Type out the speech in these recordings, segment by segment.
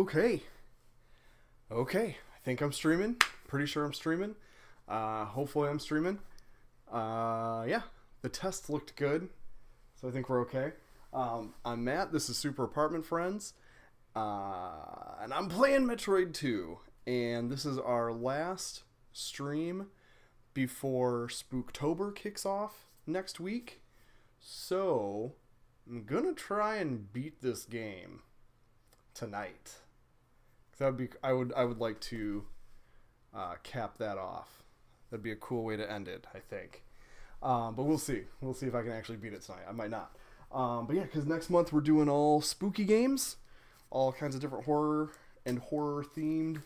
Okay. Okay. I think I'm streaming. Pretty sure I'm streaming. Hopefully I'm streaming. Yeah. The test looked good. So I think we're okay. I'm Matt. This is Super Apartment Friends. And I'm playing Metroid 2. And this is our last stream before Spooktober kicks off next week. So I'm gonna try and beat this game tonight. I would like to cap that off. That'd be a cool way to end it, I think. But we'll see. We'll see if I can actually beat it tonight. I might not. But yeah, because next month we're doing all spooky games, all kinds of different horror and horror themed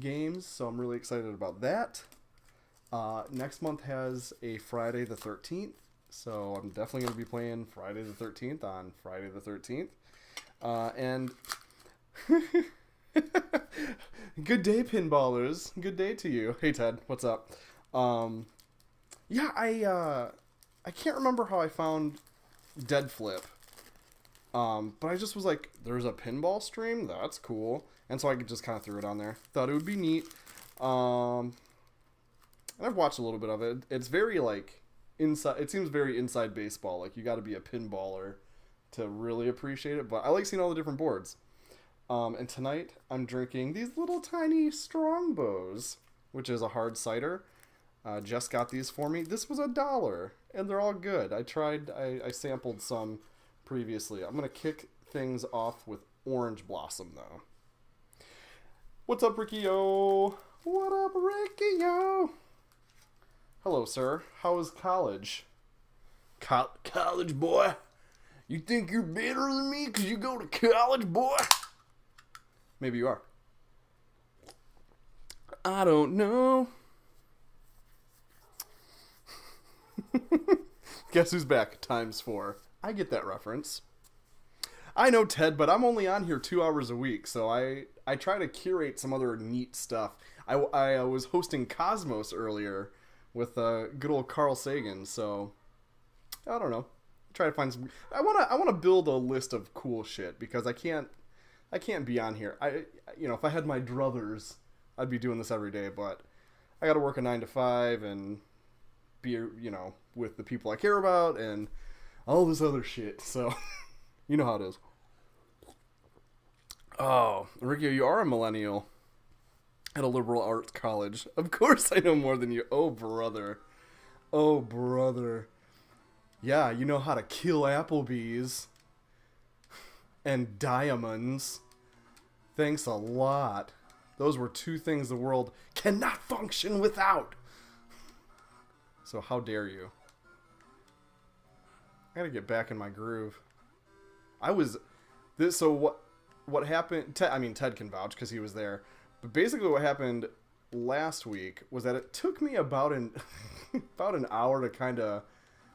games. So I'm really excited about that. Next month has a Friday the 13th. So I'm definitely going to be playing Friday the 13th on Friday the 13th. And good day, pinballers. Good day to you. Hey, Ted. What's up? Yeah, I can't remember how I found Dead Flip. But I just was like, there's a pinball stream? That's cool. And so I just kind of threw it on there. Thought it would be neat. And I've watched a little bit of it. It's very, like, inside. It seems very inside baseball. Like, you got to be a pinballer to really appreciate it. But I like seeing all the different boards. And tonight I'm drinking these little tiny Strongbows, which is a hard cider. Jess got these for me. This was $1, and they're all good. I sampled some previously. I'm going to kick things off with Orange Blossom, though. What's up, Ricky-O? What up, Ricky-O? Hello, sir. How is college? College, boy? You think you're better than me because you go to college, boy? Maybe you are. I don't know. Guess who's back? Times 4. I get that reference. I know, Ted, but I'm only on here 2 hours a week, so I try to curate some other neat stuff. I was hosting Cosmos earlier with good old Carl Sagan, so I don't know. Try to find some. I wanna build a list of cool shit because I can't be on here. If I had my druthers, I'd be doing this every day, but I got to work a 9 to 5 and be, with the people I care about and all this other shit. So, you know how it is. Oh, Ricky, you are a millennial at a liberal arts college. Of course I know more than you. Oh, brother. Oh, brother. Yeah, you know how to kill Applebee's and diamonds. Thanks a lot. Those were 2 things the world cannot function without. So how dare you? I gotta get back in my groove. So what happened? Ted can vouch because he was there. But basically, what happened last week was that it took me about an hour to kind of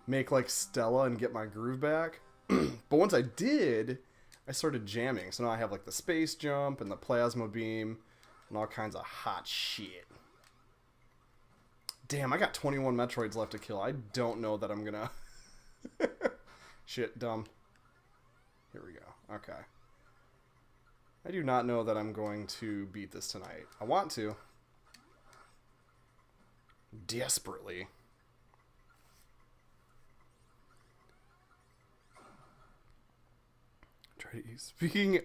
make like Stella and get my groove back. But once I did, I started jamming. So now I have like the space jump and the plasma beam and all kinds of hot shit. Damn, I got 21 Metroids left to kill. I don't know that I'm gonna... Shit, dumb. Here we go. Okay. I do not know that I'm going to beat this tonight. I want to. Desperately. Speaking...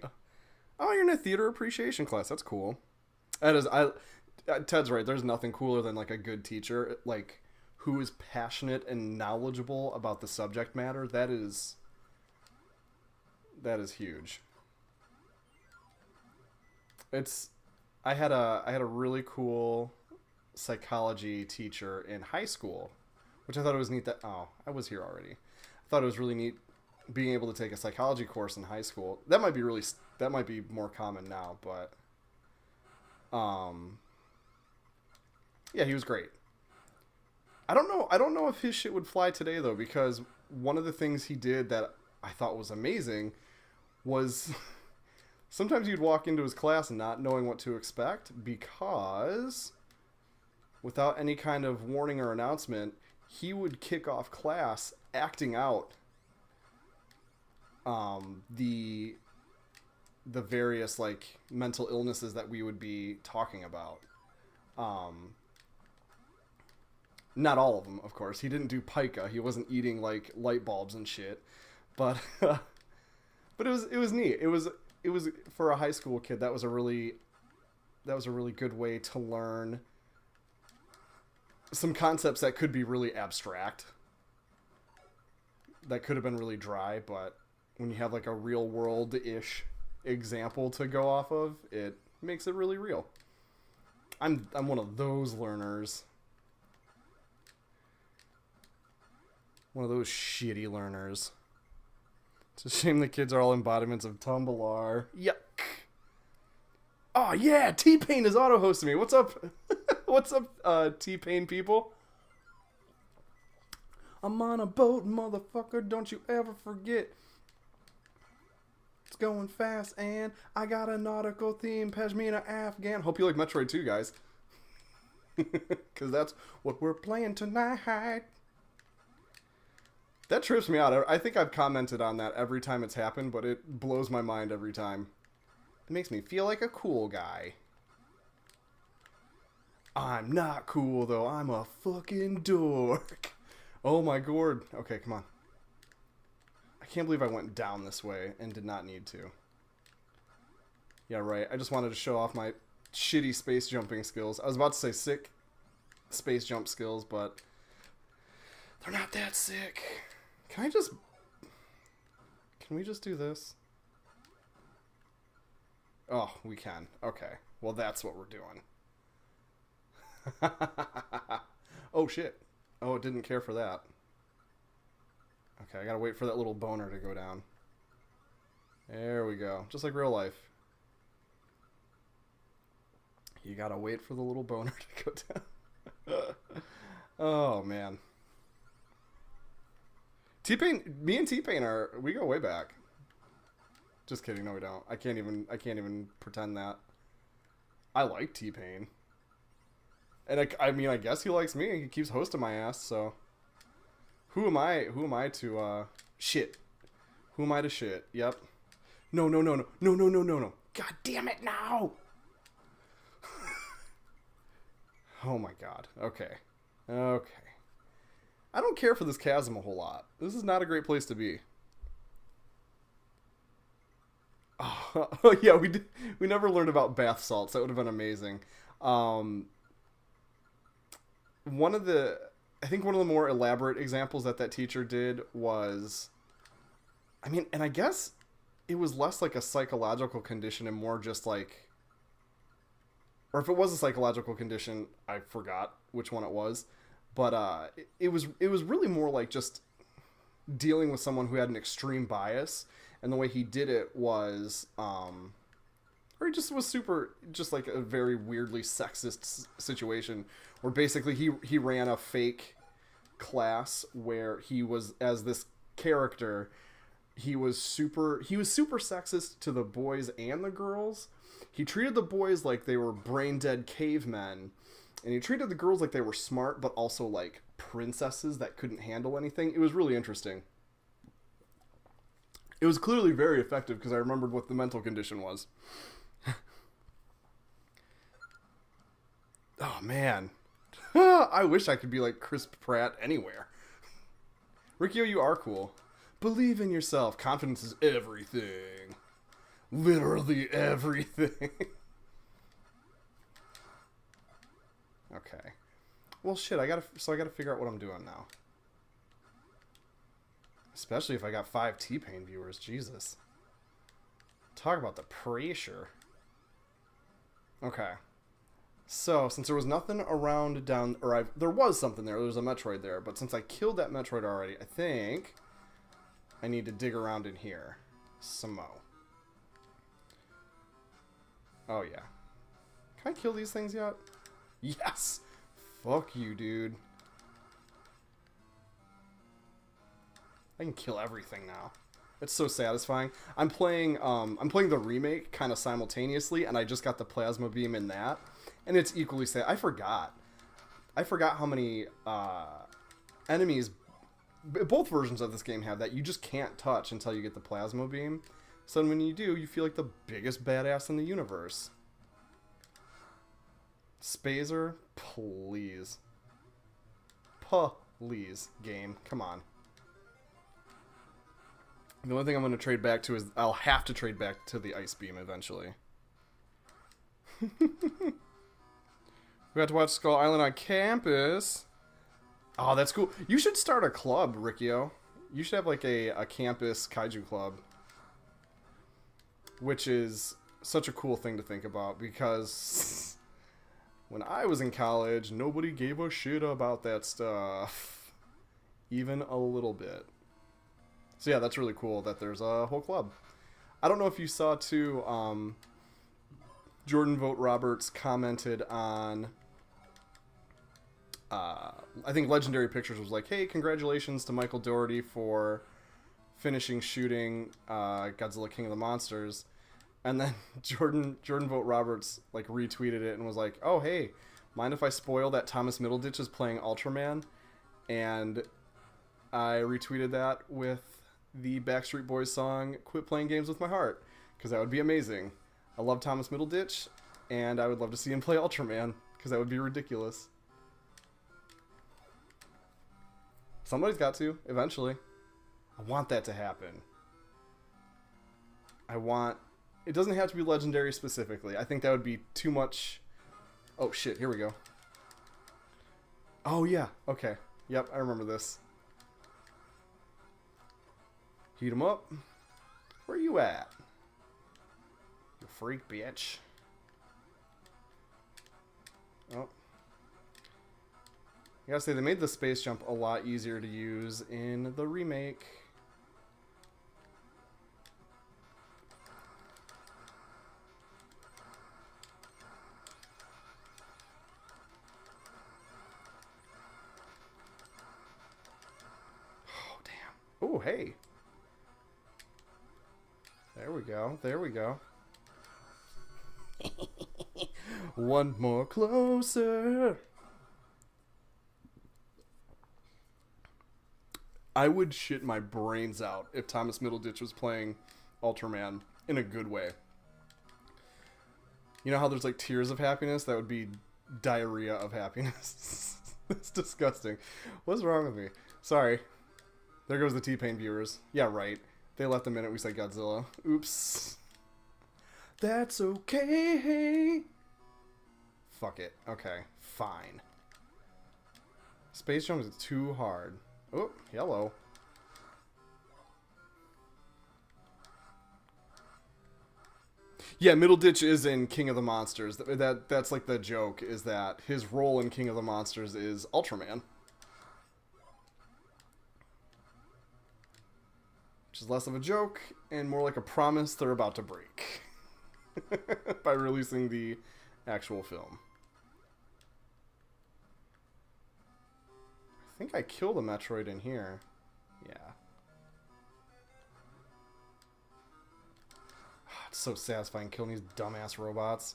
Oh, you're in a theater appreciation class. That's cool. That is... Ted's right. There's nothing cooler than like a good teacher, like who is passionate and knowledgeable about the subject matter. That is huge. I had a really cool psychology teacher in high school, which I thought it was neat I was here already. I thought it was really neat being able to take a psychology course in high school. That might be more common now, but yeah, he was great. I don't know if his shit would fly today though, because one of the things he did that I thought was amazing was sometimes you'd walk into his class not knowing what to expect because without any kind of warning or announcement, he would kick off class acting out the the various like mental illnesses that we would be talking about. Not all of them, of course. He didn't do pica. He wasn't eating like light bulbs and shit. But but it was neat. It was for a high school kid. That was a really good way to learn some concepts that could be really abstract. That could have been really dry, but when you have like a real world-ish example to go off of, it makes it really real. I'm one of those learners. One of those shitty learners. It's a shame the kids are all embodiments of Tumblr. Yuck. Oh yeah, T-Pain is auto-hosting me. What's up? What's up, T-Pain people? I'm on a boat, motherfucker, don't you ever forget. It's going fast, and I got a nautical theme, Pashmina Afghan. Hope you like Metroid 2, guys. Because that's what we're playing tonight. That trips me out. I think I've commented on that every time it's happened, but it blows my mind every time. It makes me feel like a cool guy. I'm not cool, though. I'm a fucking dork. Oh my gourd. Okay, come on. I can't believe I went down this way and did not need to. Yeah, right. I just wanted to show off my shitty space jumping skills. I was about to say sick space jump skills, but they're not that sick. Can we just do this? Oh, we can. Okay. Well, that's what we're doing. Oh, shit. Oh, it didn't care for that. Okay, I gotta wait for that little boner to go down. There we go. Just like real life. You gotta wait for the little boner to go down. Oh, man. T-Pain, me and T-Pain we go way back. Just kidding, no we don't. I can't even pretend that. I like T-Pain. And I mean, I guess he likes me. He keeps hosting my ass, so who am I shit. Who am I to shit? Yep. No. God damn it, now. Oh my god. Okay. I don't care for this chasm a whole lot. This is not a great place to be. Oh yeah, we never learned about bath salts. That would have been amazing. I think one of the more elaborate examples that teacher did was, I mean, and I guess it was less like a psychological condition and more just like, or if it was a psychological condition, I forgot which one it was, but it was really more like just dealing with someone who had an extreme bias, and the way he did it was, or he just was super, just like a very weirdly sexist situation where basically he ran a fake class where he was, as this character, he was super sexist to the boys and the girls. He treated the boys like they were brain dead cavemen, and he treated the girls like they were smart but also like princesses that couldn't handle anything. It was really interesting. It was clearly very effective because I remembered what the mental condition was. Oh, man. I wish I could be like Chris Pratt anywhere. Rikio, you are cool. Believe in yourself. Confidence is everything. Literally everything. Okay. Well, shit, I gotta figure out what I'm doing now. Especially if I got 5 T-Pain viewers. Jesus. Talk about the pressure. Okay. So, since there was nothing around down... Or there was something there. There was a Metroid there. But since I killed that Metroid already, I think I need to dig around in here. Some more. Oh, yeah. Can I kill these things yet? Yes! Fuck you, dude. I can kill everything now. It's so satisfying. I'm playing the remake kind of simultaneously, and I just got the plasma beam in that, and it's equally sad. I forgot how many enemies both versions of this game have that you just can't touch until you get the plasma beam. So then when you do, you feel like the biggest badass in the universe. Spazer, please. Please, game. Come on. The only thing I'm going to trade back to is I'll have to trade back to the Ice Beam eventually. We got to watch Skull Island on campus. Oh, that's cool. You should start a club, Rikio. You should have like a campus kaiju club. Which is such a cool thing to think about because when I was in college, nobody gave a shit about that stuff. Even a little bit. So yeah, that's really cool that there's a whole club. I don't know if you saw too, Jordan Vogt Roberts commented on, I think Legendary Pictures was like, hey, congratulations to Michael Dougherty for finishing shooting Godzilla King of the Monsters. And then Jordan Vogt Roberts like retweeted it and was like, oh, hey, mind if I spoil that Thomas Middleditch is playing Ultraman? And I retweeted that with the Backstreet Boys song, Quit Playing Games With My Heart, because that would be amazing. I love Thomas Middleditch, and I would love to see him play Ultraman, because that would be ridiculous. Somebody's got to, eventually. I want that to happen. It doesn't have to be Legendary specifically. I think that would be too much. Oh, shit, here we go. Oh, yeah, okay. Yep, I remember this. Heat 'em up. Where you at? You freak, bitch. Oh. I gotta say, they made the space jump a lot easier to use in the remake. Oh, damn. Oh, hey. There we go. There we go. One more closer. I would shit my brains out if Thomas Middleditch was playing Ultraman in a good way. You know how there's like tears of happiness? That would be diarrhea of happiness. It's disgusting. What's wrong with me? Sorry. There goes the T-Pain viewers. Yeah, right. They left the minute we said Godzilla. Oops. That's okay. Fuck it. Okay. Fine. Space jump is too hard. Oh, yellow. Yeah, Middleditch is in King of the Monsters. That's like the joke, is that his role in King of the Monsters is Ultraman. Which is less of a joke and more like a promise they're about to break by releasing the actual film. I think I killed a Metroid in here. Yeah. It's so satisfying killing these dumbass robots.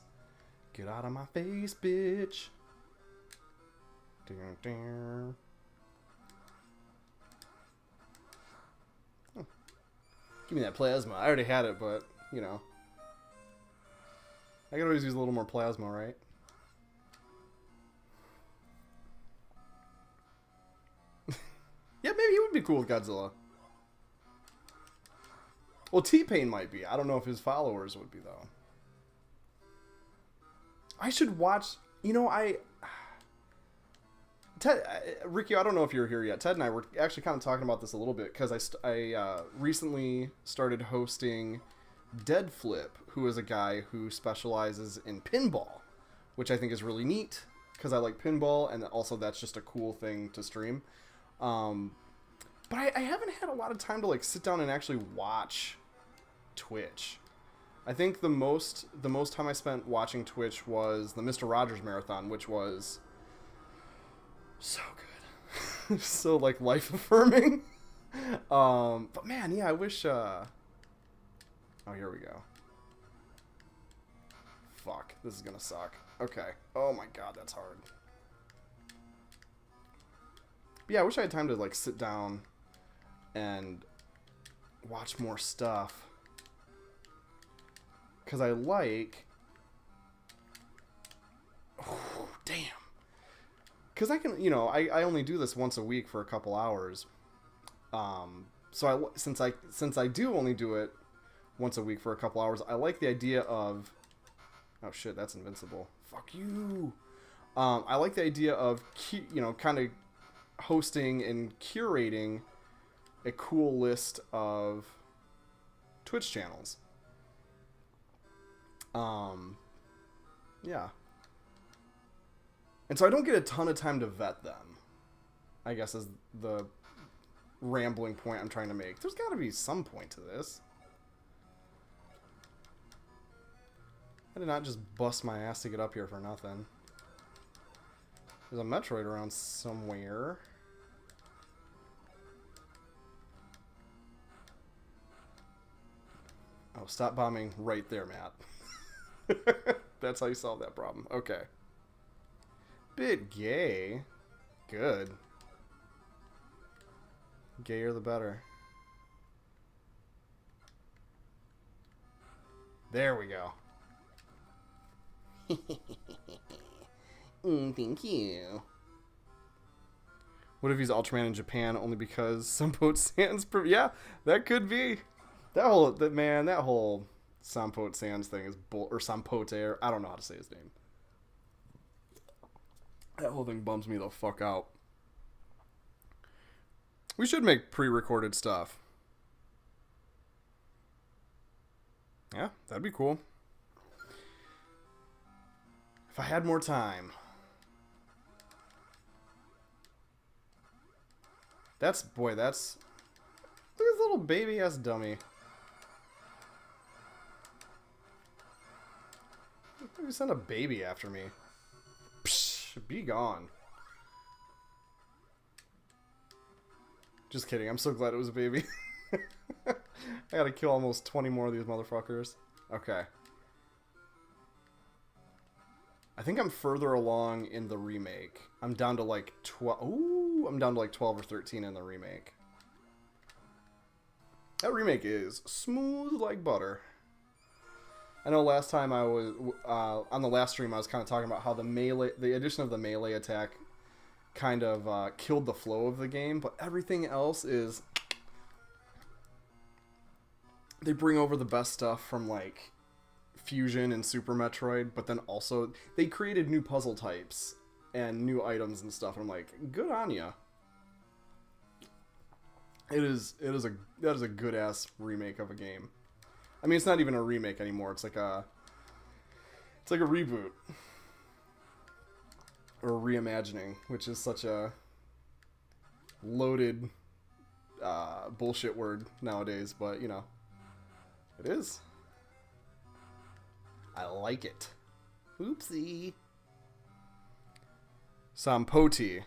Get out of my face, bitch. Ding, ding. Give me that plasma. I already had it, but, you know. I could always use a little more plasma, right? Yeah, maybe he would be cool with Godzilla. Well, T-Pain might be. I don't know if his followers would be, though. I should watch... You know, Ted, Ricky, I don't know if you're here yet. Ted and I were actually kind of talking about this a little bit because I recently started hosting Dead Flip, who is a guy who specializes in pinball, which I think is really neat because I like pinball, and also that's just a cool thing to stream. But I haven't had a lot of time to like sit down and actually watch Twitch. I think the most time I spent watching Twitch was the Mr. Rogers Marathon, which was so good. So like life affirming. But man, yeah, I wish oh, here we go. Fuck, this is gonna suck. Okay. Oh my god, that's hard. But yeah, I wish I had time to like sit down and watch more stuff. Because I like... Oh, damn. Because I can, I only do this once a week for a couple hours. So since I do only do it once a week for a couple hours, I like the idea of... Oh shit, that's invincible. Fuck you. I like the idea of, kind of hosting and curating a cool list of Twitch channels. Yeah. And so I don't get a ton of time to vet them, I guess is the rambling point I'm trying to make. There's got to be some point to this. I did not just bust my ass to get up here for nothing. There's a Metroid around somewhere. Oh, stop bombing right there, Matt. That's how you solve that problem. Okay. Bit gay. Good. Gayer the better. There we go. Thank you. What if he's Ultraman in Japan only because Sampote Sans... Yeah, that could be. That whole Sampote Sans thing is bull... Or Sampote, or I don't know how to say his name. That whole thing bums me the fuck out. We should make pre-recorded stuff. Yeah, that'd be cool. If I had more time. That's... Look at this little baby-ass dummy. You sent a baby after me. Psh, be gone. Just kidding. I'm so glad it was a baby. I gotta kill almost 20 more of these motherfuckers. Okay. I think I'm further along in the remake. I'm down to like 12. Ooh, I'm down to like 12 or 13 in the remake. That remake is smooth like butter. I know last time I was on the last stream I was kind of talking about how the addition of the melee attack kind of killed the flow of the game, but everything else is... They bring over the best stuff from like Fusion and Super Metroid, but then also they created new puzzle types and new items and stuff. And I'm like, good on ya. That is a good ass remake of a game. I mean, it's not even a remake anymore. It's like a reboot or a reimagining, which is such a loaded bullshit word nowadays. But you know, it is. I like it. Oopsie. Sampote.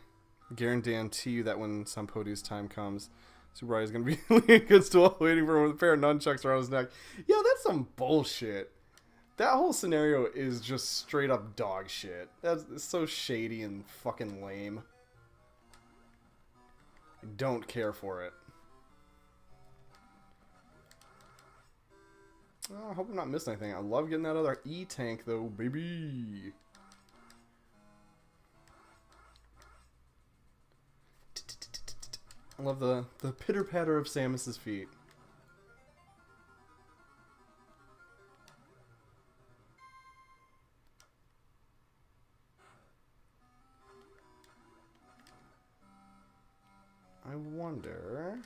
Guarantee you that when Sampote's time comes, Super Mario is going to be leaning against the wall waiting for him with a pair of nunchucks around his neck. Yeah, that's some bullshit. That whole scenario is just straight up dog shit. That's so shady and fucking lame. I don't care for it. Oh, I hope I'm not missing anything. I love getting that other E-tank though, baby. I love the pitter-patter of Samus's feet. I wonder...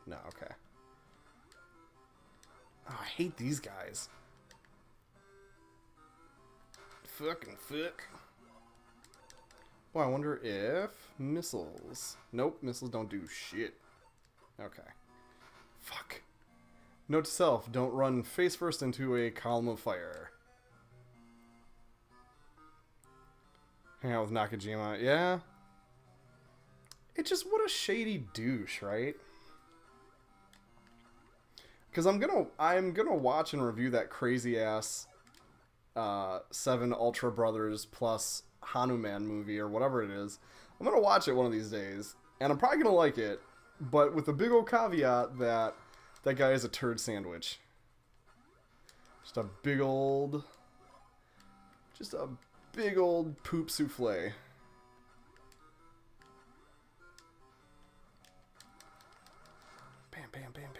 No, okay. Oh, I hate these guys. Fucking fuck. Well, I wonder if missiles... Nope, missiles don't do shit. Okay. Fuck. Note to self, don't run face first into a column of fire. Hang out with Nakajima. Yeah. It just, what a shady douche, right? Because I'm gonna watch and review that crazy ass 7 Ultra Brothers plus Hanuman movie or whatever it is. I'm gonna watch it one of these days, and I'm probably gonna like it, but with the big old caveat that that guy is a turd sandwich. Just a big old... Just a big old poop souffle. Bam, bam, bam,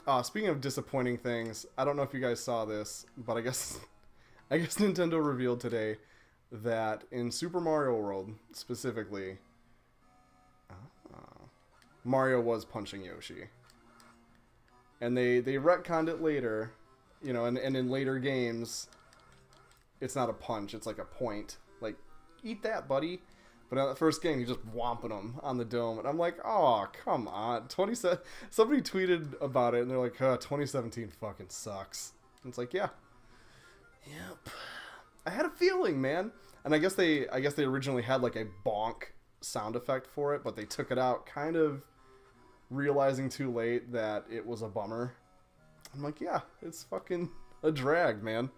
bam. Speaking of disappointing things, I don't know if you guys saw this, but I guess Nintendo revealed today that in Super Mario World, specifically, Mario was punching Yoshi. And they retconned it later, you know, and in later games, it's not a punch, it's like a point. Like, eat that, buddy. But in the first game, you're just whomping him on the dome. And I'm like, oh, come on. Somebody tweeted about it, and they're like, 2017 fucking sucks. And it's like, yeah. Yep. I had a feeling, man. And I guess they originally had like a bonk sound effect for it, but they took it out, kind of realizing too late that it was a bummer. I'm like, yeah, it's fucking a drag, man.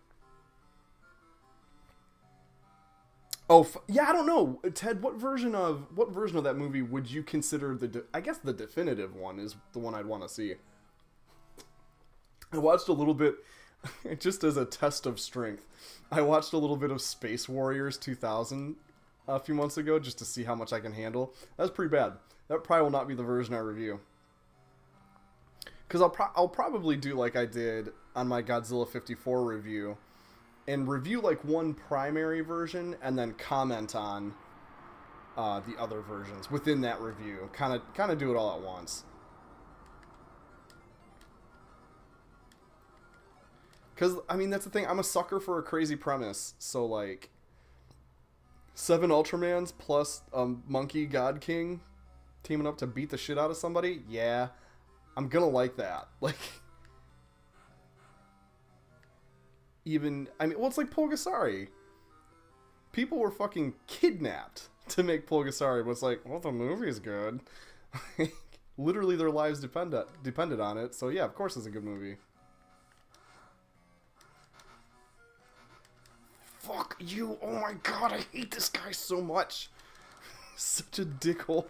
Oh, yeah, I don't know, Ted. What version of that movie would you consider I guess the definitive one is the one I'd want to see. I watched a little bit, just as a test of strength. I watched a little bit of Space Warriors 2000 a few months ago just to see how much I can handle. That's pretty bad. That probably will not be the version I review. Because I'll probably do like I did on my Godzilla 54 review, and review like one primary version and then comment on the other versions within that review. Kind of do it all at once. Because, I mean, that's the thing. I'm a sucker for a crazy premise. So, like, 7 Ultramans plus a Monkey God King teaming up to beat the shit out of somebody? Yeah. I'm gonna like that. Like... Even, I mean, well, it's like Pulgasari. People were fucking kidnapped to make Pulgasari, but it's like, well, the movie's good. Literally, their lives depended on it, so yeah, of course it's a good movie. Fuck you! Oh my god, I hate this guy so much. Such a dickhole.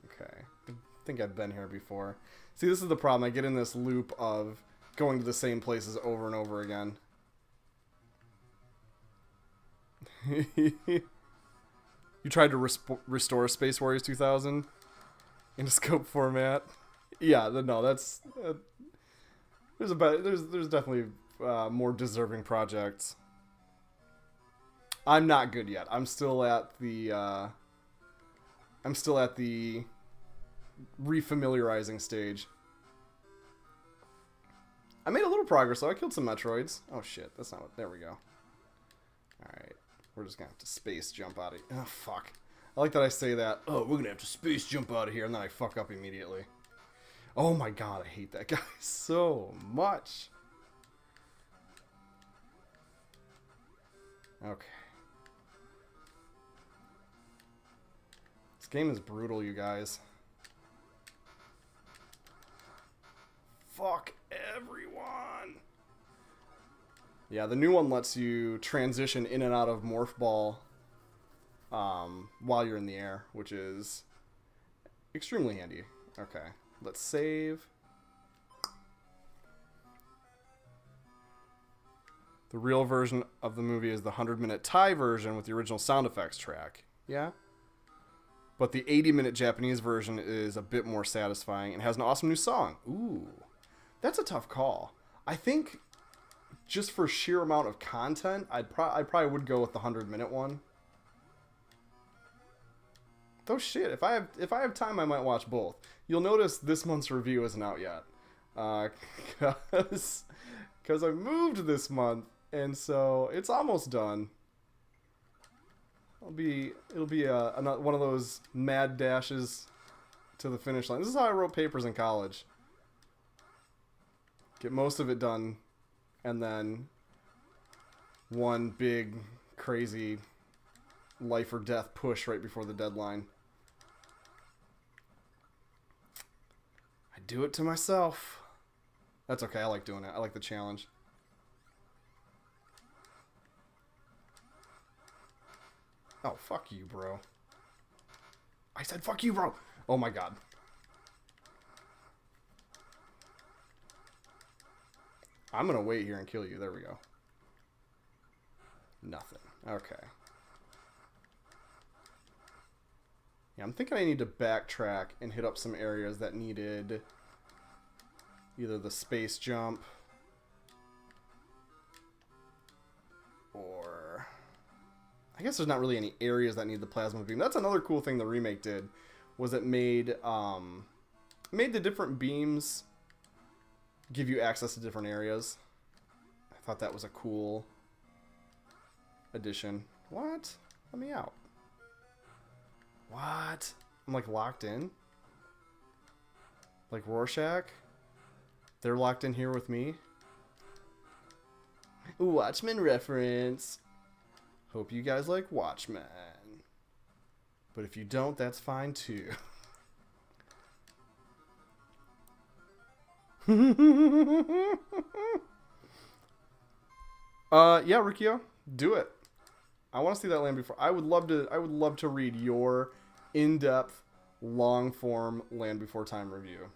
Okay, I think I've been here before. See, this is the problem. I get in this loop of going to the same places over and over again. You tried to restore Space Warriors 2000 in a scope format. Yeah, no, that's there's definitely more deserving projects. I'm not good yet. I'm still at the refamiliarizing stage. I made a little progress, though. I killed some Metroids. Oh, shit. That's not what... There we go. Alright. We're just gonna have to space jump out of... Oh, fuck. I like that I say that. Oh, we're gonna have to space jump out of here, and then I fuck up immediately. Oh, my God. I hate that guy so much. Okay. This game is brutal, you guys. Fuck everyone. Yeah, the new one lets you transition in and out of Morph Ball while you're in the air, which is extremely handy. Okay, let's save. The real version of the movie is the 100-minute Thai version with the original sound effects track. Yeah? But the 80-minute Japanese version is a bit more satisfying and has an awesome new song. Ooh. That's a tough call. I think just for sheer amount of content, I probably would go with the 100-minute one. Though shit, if I have time, I might watch both. You'll notice this month's review isn't out yet, because I moved this month, and so it's almost done. It'll be one of those mad dashes to the finish line. This is how I wrote papers in college. Get most of it done, and then one big, crazy life or death push right before the deadline. I do it to myself. That's okay, I like doing it. I like the challenge. Oh, fuck you, bro. I said fuck you, bro! Oh my god. I'm going to wait here and kill you. There we go. Nothing. Okay. Yeah, I'm thinking I need to backtrack and hit up some areas that needed either the space jump or... I guess there's not really any areas that need the plasma beam. That's another cool thing the remake did, was it made the different beams give you access to different areas. I thought that was a cool addition. What? Let me out. What? I'm like locked in? Like Rorschach? They're locked in here with me? Watchmen reference. Hope you guys like Watchmen. But if you don't, that's fine too. Yeah, Rikio, do it. I want to see that Land Before. I would love to read your in-depth, long-form Land Before Time review.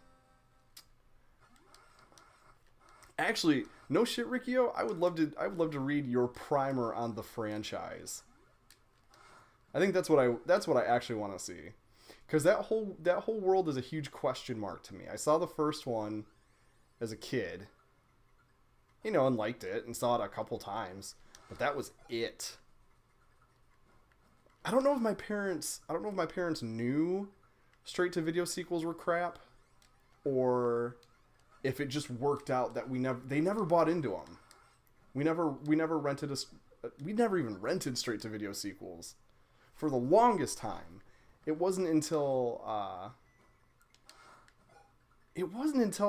Actually, no shit, Rikio. I would love to read your primer on the franchise. I think that's what I actually want to see, because that whole world is a huge question mark to me. I saw the first one as a kid, and liked it and saw it a couple times, but that was it. I don't know if my parents knew straight to video sequels were crap, or if it just worked out that they never bought into them. We never even rented straight to video sequels for the longest time. It wasn't until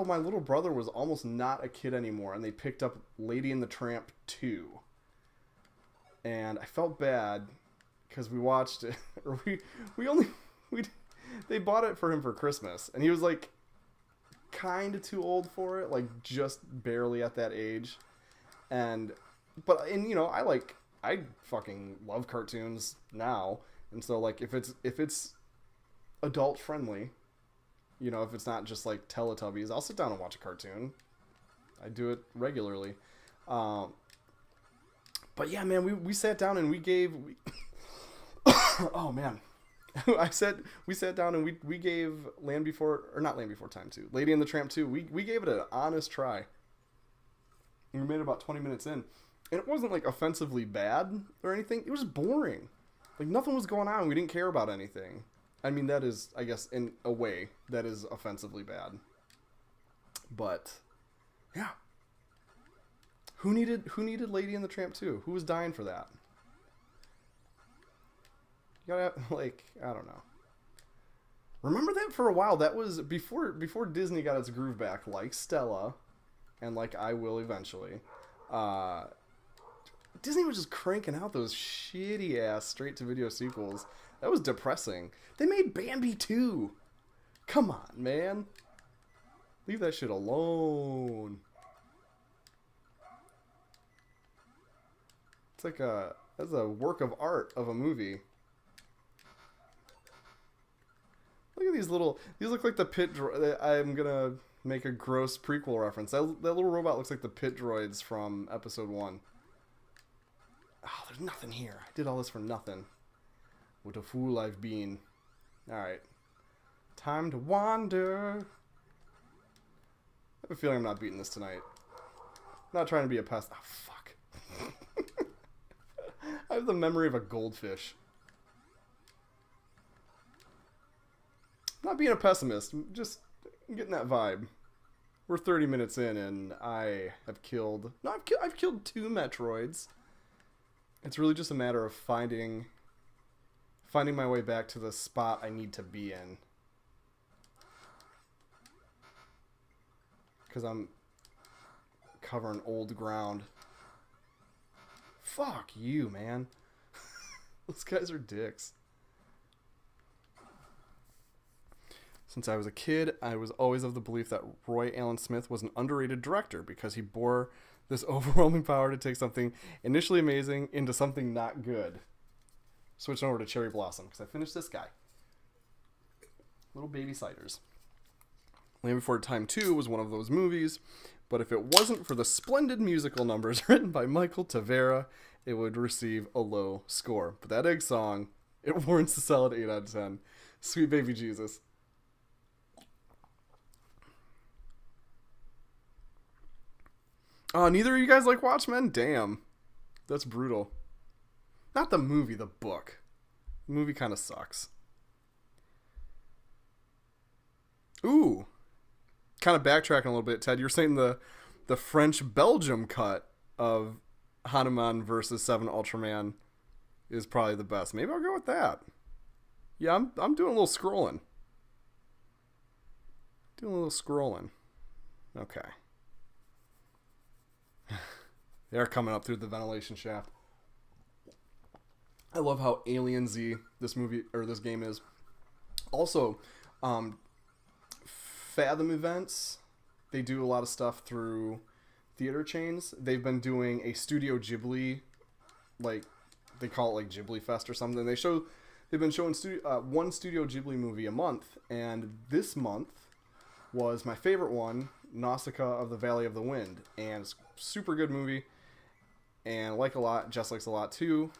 my little brother was almost not a kid anymore and they picked up Lady and the Tramp 2. And I felt bad because we watched it, or they bought it for him for Christmas, and he was like kind of too old for it, like just barely at that age. I fucking love cartoons now, and so like if it's adult friendly, if it's not just like Teletubbies, I'll sit down and watch a cartoon. I do it regularly. But yeah, man, we sat down and we oh man. We sat down and we gave not Land Before Time 2, Lady and the Tramp 2. We gave it an honest try. And we made it about 20 minutes in. And it wasn't like offensively bad or anything. It was boring. Like nothing was going on. We didn't care about anything. I mean, that is, I guess, in a way, that is offensively bad. But yeah. Who needed Lady and the Tramp 2? Who was dying for that? You gotta, I don't know. Remember that for a while? That was before Disney got its groove back, like Stella, and like I Will eventually. Disney was just cranking out those shitty ass straight to video sequels. That was depressing. They made Bambi 2. Come on, man. Leave that shit alone. It's like that's a work of art of a movie. Look at these look like the pit droid. I'm gonna make a gross prequel reference. That little robot looks like the pit droids from episode 1. Oh, there's nothing here. I did all this for nothing. What a fool I've been. Alright. Time to wander. I have a feeling I'm not beating this tonight. I'm not trying to be a pest. Oh, fuck. I have the memory of a goldfish. Not being a pessimist, just getting that vibe. We're 30 minutes in, and I have killed... No, I've killed 2 Metroids. It's really just a matter of finding my way back to the spot I need to be in. Because I'm covering old ground. Fuck you, man. Those guys are dicks. Since I was a kid, I was always of the belief that Roy Allen Smith was an underrated director because he bore this overwhelming power to take something initially amazing into something not good. Switching over to Cherry Blossom because I finished this guy. Little Baby Ciders. Land Before Time 2 was one of those movies but if it wasn't for the splendid musical numbers written by Michael Tavera, it would receive a low score. But that Egg song, it warrants a solid 8 out of 10. Sweet baby Jesus. Oh, neither of you guys like Watchmen? Damn. That's brutal. Not the movie, the book. The movie kind of sucks. Ooh. Kind of backtracking a little bit, Ted. You're saying the French-Belgium cut of Hanuman versus 7 Ultraman is probably the best. Maybe I'll go with that. Yeah, I'm doing a little scrolling. Okay. They're coming up through the ventilation shaft. I love how Alien Z this movie or this game is. Also, Fathom Events, they do a lot of stuff through theater chains. They've been doing a Studio Ghibli, like they call it like Ghibli Fest or something. They've been showing one Studio Ghibli movie a month, and this month was my favorite one, Nausicaa of the Valley of the Wind, and it's a super good movie, and I like a lot. Jess likes a lot too,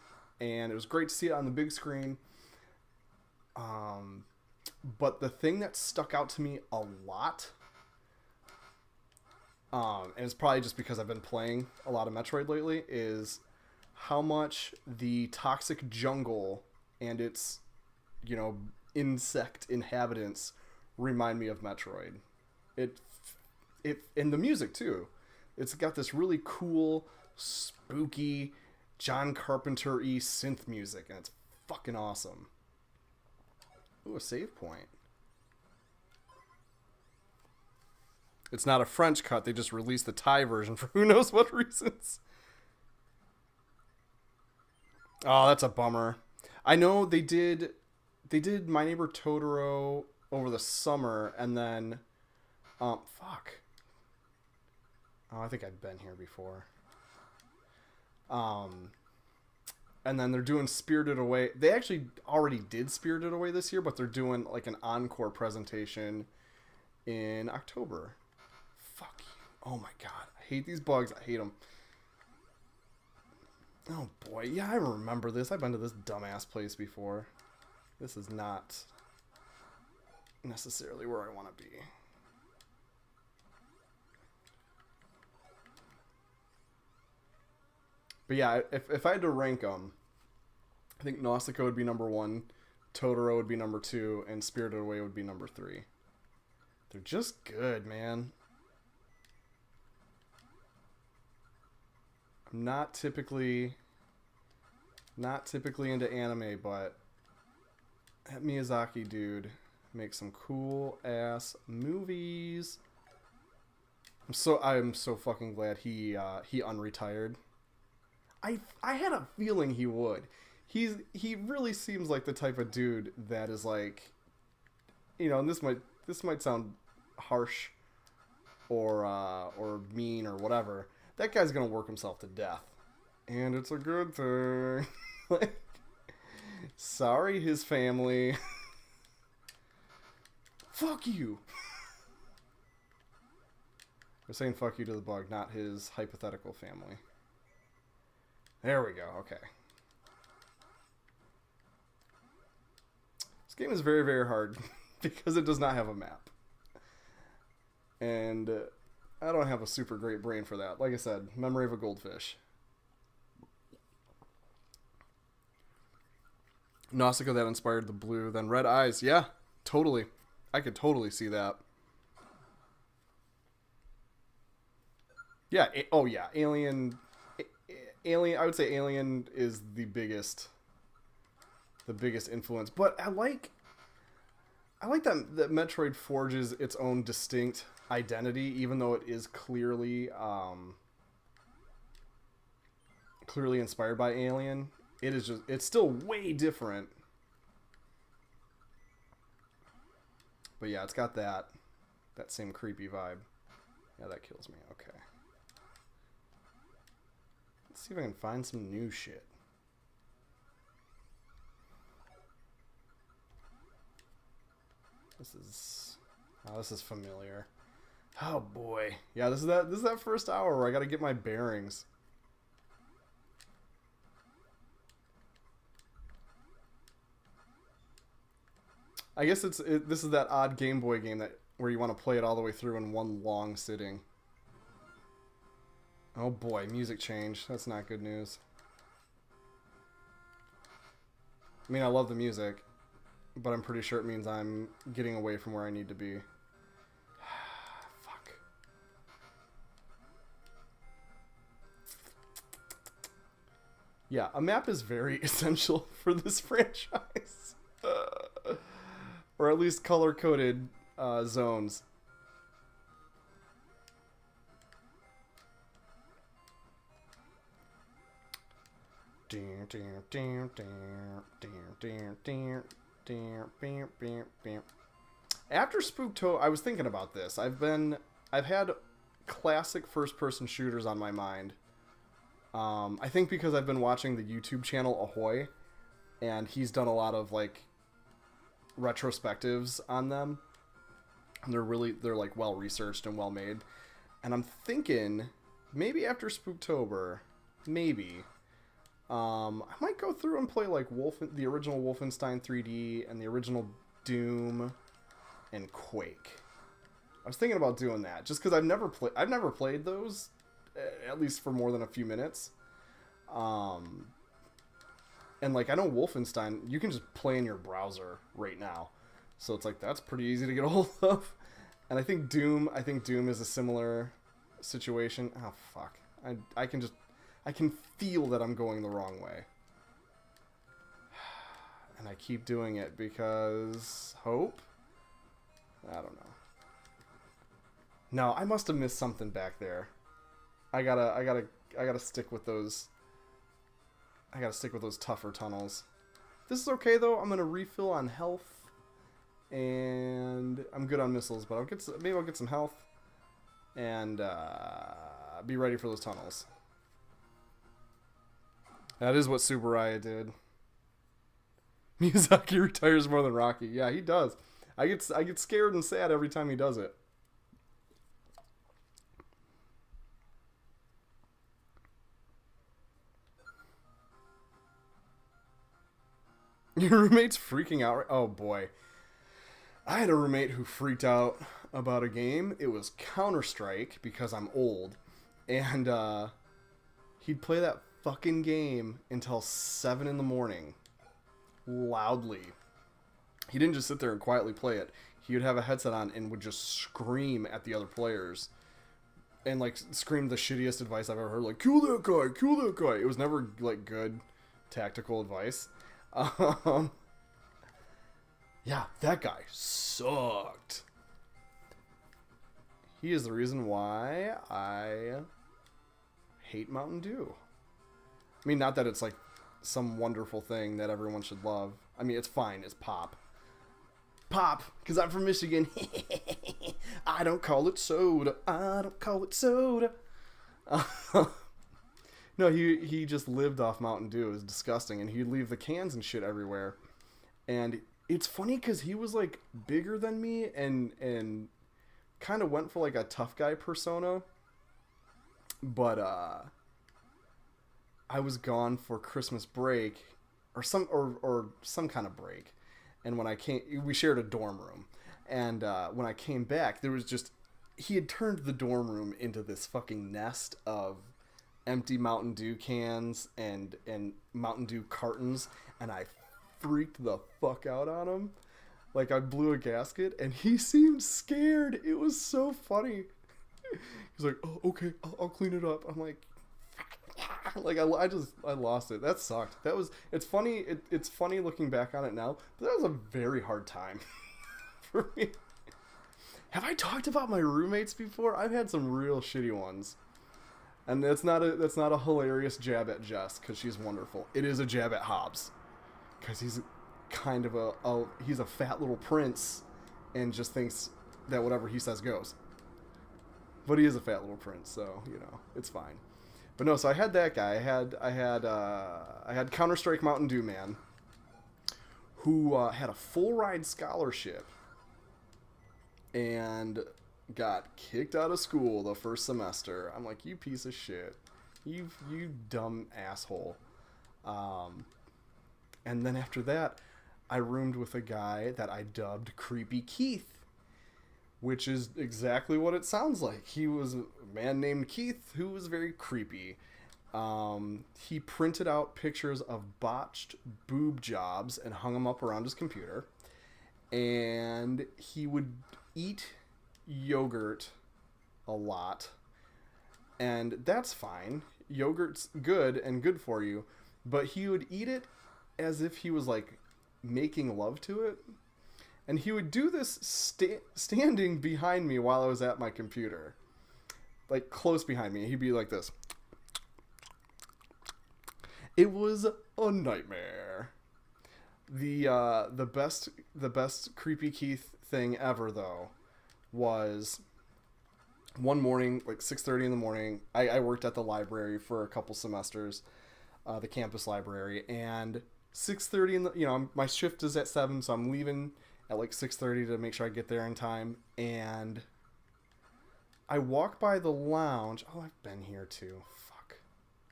and it was great to see it on the big screen. But the thing that stuck out to me a lot, and it's probably just because I've been playing a lot of Metroid lately, is how much the toxic jungle and its, insect inhabitants remind me of Metroid. It and the music too. It's got this really cool, spooky, John Carpenter-y synth music, and it's fucking awesome. Ooh, a save point. It's not a French cut. They just released the Thai version for who knows what reasons. Oh, that's a bummer. I know they did My Neighbor Totoro over the summer, and then fuck. Oh, I think I've been here before. And then they're doing Spirited Away. They actually already did Spirited Away this year, but they're doing like an encore presentation in October. Fuck you. Oh my god. I hate these bugs. I hate them. Oh boy. Yeah, I remember this. I've been to this dumbass place before. This is not necessarily where I want to be. But yeah, if I had to rank them, I think Nausicaa would be number 1, Totoro would be number 2, and Spirited Away would be number 3. They're just good, man. I'm not typically into anime, but that Miyazaki dude makes some cool ass movies. I'm so fucking glad he unretired. I had a feeling he would. He really seems like the type of dude that is like, and this might sound harsh or mean or whatever. That guy's gonna work himself to death, and it's a good thing. Like, sorry, his family. Fuck you. We're saying fuck you to the bug, not his hypothetical family. There we go. Okay. This game is very, very hard because it does not have a map. And I don't have a super great brain for that. Like I said, memory of a goldfish. Nausicaa that inspired the blue, then red eyes. Yeah, totally. I could totally see that. Yeah. Oh, yeah. Alien. I would say Alien is the biggest influence. But I like that Metroid forges its own distinct identity, even though it is clearly inspired by Alien. It's still way different. But yeah, it's got that same creepy vibe. Yeah, that kills me. Okay. Let's see if I can find some new shit. This is familiar. Oh boy. Yeah, this is that first hour where I gotta get my bearings. I guess this is that odd Game Boy game that where you want to play it all the way through in one long sitting. Oh boy, music change. That's not good news. I mean, I love the music, but I'm pretty sure it means I'm getting away from where I need to be. Fuck. Yeah, a map is very essential for this franchise. Or at least color-coded zones. After Spooktober, I was thinking about this. I've had classic first-person shooters on my mind. I think because I've been watching the YouTube channel Ahoy, and he's done a lot of like retrospectives on them. And they're like well researched and well made. And I'm thinking maybe after Spooktober, maybe I might go through and play like the original Wolfenstein 3D and the original Doom and Quake. I was thinking about doing that just because I've never played those, at least for more than a few minutes. And like I know Wolfenstein, you can just play in your browser right now, so it's like that's pretty easy to get a hold of. And I think Doom is a similar situation. Oh fuck, I can feel that I'm going the wrong way, and I keep doing it because hope. I don't know. No, I must have missed something back there. I gotta stick with those. I gotta stick with those tougher tunnels. This is okay though. I'm gonna refill on health, and I'm good on missiles. But maybe I'll get some health, and be ready for those tunnels. That is what Subaraya did. Miyazaki retires more than Rocky. Yeah, he does. I get scared and sad every time he does it. Your roommate's freaking out. Oh boy. I had a roommate who freaked out about a game. It was Counter-Strike because I'm old. And he'd play that fucking game until 7 in the morning. Loudly. He didn't just sit there and quietly play it. He would have a headset on and would just scream at the other players. And like scream the shittiest advice I've ever heard. Like, kill that guy, kill that guy. It was never like good tactical advice. Yeah, that guy sucked. He is the reason why I hate Mountain Dew. I mean, not that it's like some wonderful thing that everyone should love. I mean, it's fine. It's pop. Pop, because I'm from Michigan. I don't call it soda. I don't call it soda. No, he just lived off Mountain Dew. It was disgusting, and he'd leave the cans and shit everywhere. And it's funny because he was like bigger than me and kind of went for like a tough guy persona. But I was gone for Christmas break or some kind of break, and when I came, we shared a dorm room, and when I came back, there was just he had turned the dorm room into this fucking nest of empty Mountain Dew cans and Mountain Dew cartons, and I freaked the fuck out on him. Like I blew a gasket, and he seemed scared. It was so funny. He's like, "Oh, okay, I'll clean it up." I'm like, like I lost it. That sucked. It's funny. It's funny looking back on it now, but that was a very hard time for me. Have I talked about my roommates before? I've had some real shitty ones. And that's not a hilarious jab at Jess because she's wonderful. It is a jab at Hobbs because he's kind of he's a fat little prince and just thinks that whatever he says goes. But he is a fat little prince, so you know it's fine. But no, so I had that guy. I had Counter-Strike Mountain Dew man who had a full ride scholarship, and got kicked out of school the first semester. I'm like, you piece of shit. You dumb asshole. And then after that, I roomed with a guy that I dubbed Creepy Keith, which is exactly what it sounds like. He was a man named Keith who was very creepy. He printed out pictures of botched boob jobs and hung them up around his computer. And he would eat yogurt a lot. And that's fine. Yogurt's good and good for you. But he would eat it as if he was like making love to it. And he would do this standing behind me while I was at my computer. Like close behind me. He'd be like this. It was a nightmare. The best Creepy Keith thing ever though was one morning, like 6:30 in the morning. I worked at the library for a couple semesters, the campus library, and 6:30 in the my shift is at 7, so I'm leaving at like 6:30 to make sure I get there in time. And I walk by the lounge. Oh, I've been here too. Fuck.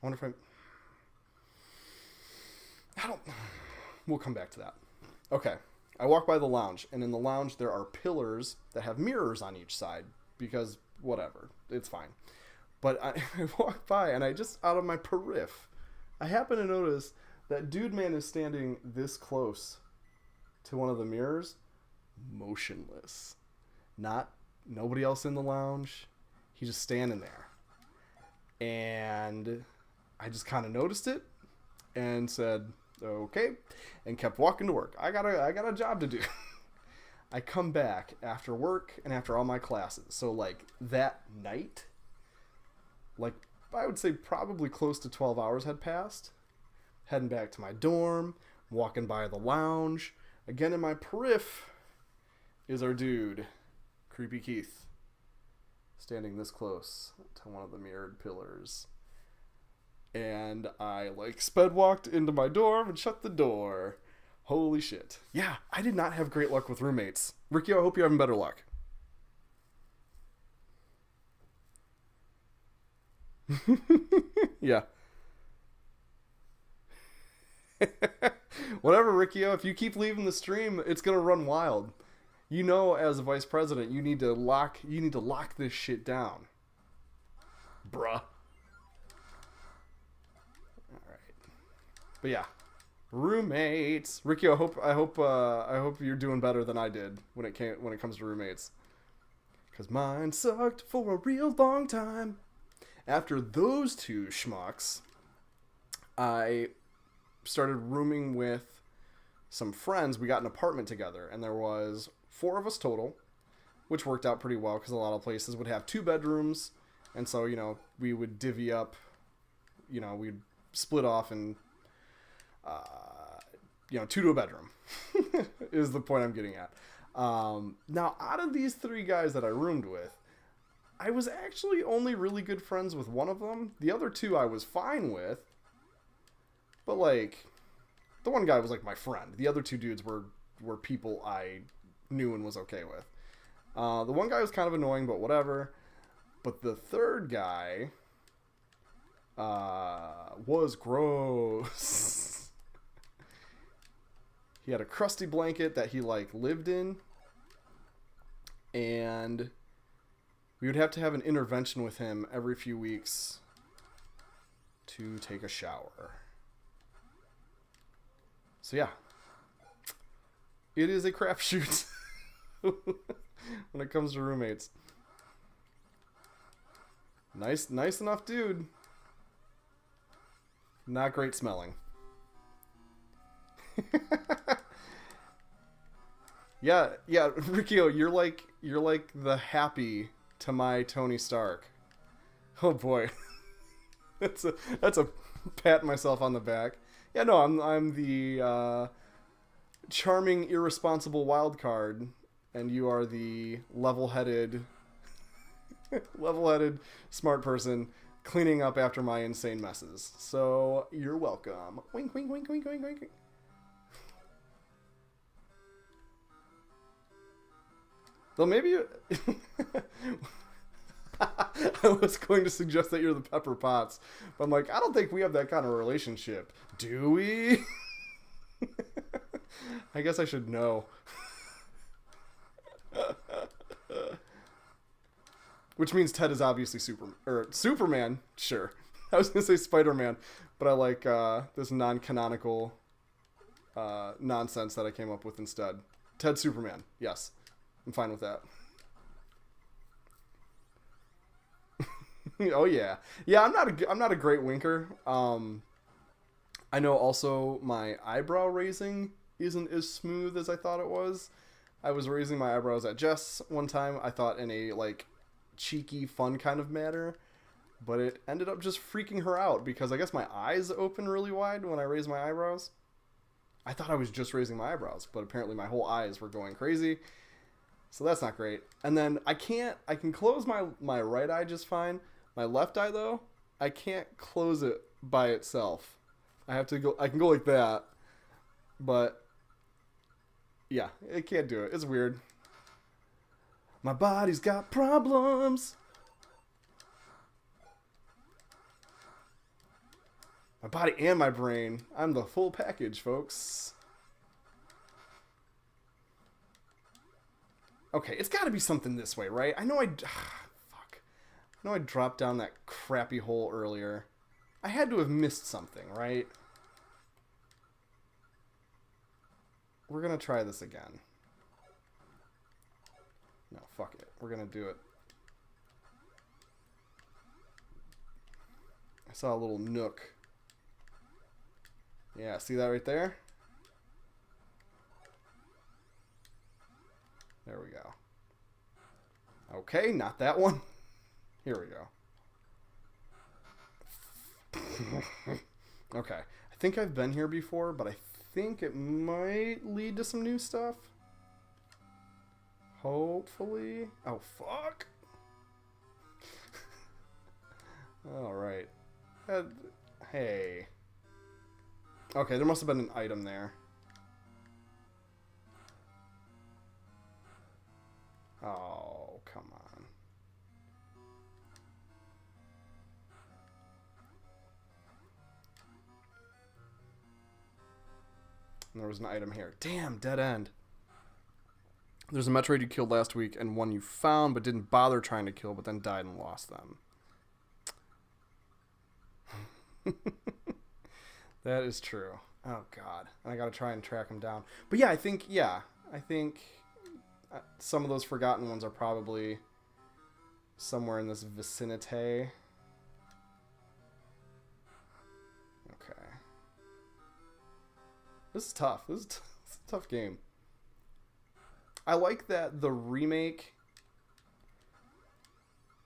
I wonder if I don't. We'll come back to that. Okay. I walk by the lounge, and in the lounge there are pillars that have mirrors on each side because whatever, it's fine. But I walk by, and I just out of my periph, I happen to notice that dude man is standing this close to one of the mirrors, motionless. Nobody else in the lounge. He's just standing there. And I just kind of noticed it and said, okay, and kept walking to work. I got a job to do. I come back after work and after all my classes. So like that night, like I would say probably close to 12 hours had passed. Heading back to my dorm, walking by the lounge. Again in my periph is our dude, Creepy Keith, standing this close to one of the mirrored pillars. And I like sped walked into my dorm and shut the door. Holy shit. Yeah, I did not have great luck with roommates. Ricky, I hope you're having better luck. Yeah. Whatever, Riccio. If you keep leaving the stream, it's gonna run wild. You know, as a vice president, you need to lock this shit down, bruh. All right, but yeah, roommates. Riccio, I hope you're doing better than I did when it comes to roommates. Cause mine sucked for a real long time. After those two schmucks, I started rooming with some friends. We got an apartment together, and there was 4 of us total, which worked out pretty well because a lot of places would have 2 bedrooms, and so we would divvy up. We'd split off and 2 to a bedroom is the point I'm getting at. Now, out of these 3 guys that I roomed with, I was actually only really good friends with one of them. The other 2 I was fine with. But, like, the one guy was, like, my friend. The other 2 dudes were people I knew and was okay with. The one guy was kind of annoying, but whatever. But the third guy was gross. He had a crusty blanket that he, like, lived in. And we would have to have an intervention with him every few weeks to take a shower. So yeah, it is a crapshoot when it comes to roommates. Nice enough dude. Not great smelling. yeah, Riccio, you're like the Happy to my Tony Stark. Oh boy, that's a pat myself on the back. Yeah, no, I'm the charming, irresponsible wild card, and you are the level-headed, smart person cleaning up after my insane messes. So you're welcome. Wink, wink, wink, wink, wink, wink. Though maybe I was going to suggest that you're the Pepper Potts, but I'm like, I don't think we have that kind of relationship. Do we? I guess I should know. Which means Ted is obviously Superman. Sure, I was gonna say Spider-Man, but I like this non-canonical nonsense that I came up with instead. Ted Superman. Yes, I'm fine with that. Oh yeah, yeah. I'm not a great winker. I know also my eyebrow raising isn't as smooth as I thought it was. I was raising my eyebrows at Jess one time. I thought in a like cheeky, fun kind of manner, but it ended up just freaking her out because I guess my eyes open really wide when I raise my eyebrows. I thought I was just raising my eyebrows, but apparently my whole eyes were going crazy. So that's not great. And then I can close my right eye just fine. My left eye though, I can't close it by itself. I can go like that, but yeah, I can't do it. It's weird. My body's got problems. My body and my brain. I'm the full package, folks. Okay, it's got to be something this way, right? I know fuck. I know I dropped down that crappy hole earlier. I had to have missed something, right? We're going to try this again. No, fuck it. We're going to do it. I saw a little nook. Yeah, see that right there? There we go. Okay, not that one. Here we go. Okay. I think I've been here before, but I think it might lead to some new stuff. Hopefully. Oh, fuck. Alright. Hey. Okay, there must have been an item there. Oh, come on. And there was an item here. Damn, dead end. There's a Metroid you killed last week and one you found but didn't bother trying to kill but then died and lost them. That is true. Oh, God. And I gotta try and track them down. But yeah, I think some of those forgotten ones are probably somewhere in this vicinity. Okay. This is tough. This is a tough game. I like that the remake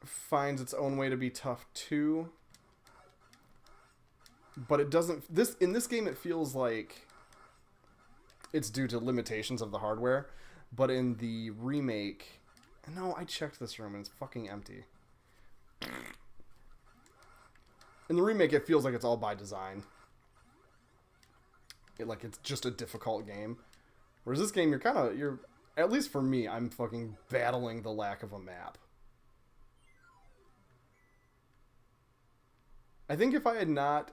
finds its own way to be tough too. But it doesn't... In this game, it feels like it's due to limitations of the hardware. But in the remake... No, I checked this room and it's fucking empty. In the remake, it feels like it's all by design. Like, it's just a difficult game. Whereas this game, you're... At least for me, I'm fucking battling the lack of a map. I think if I had not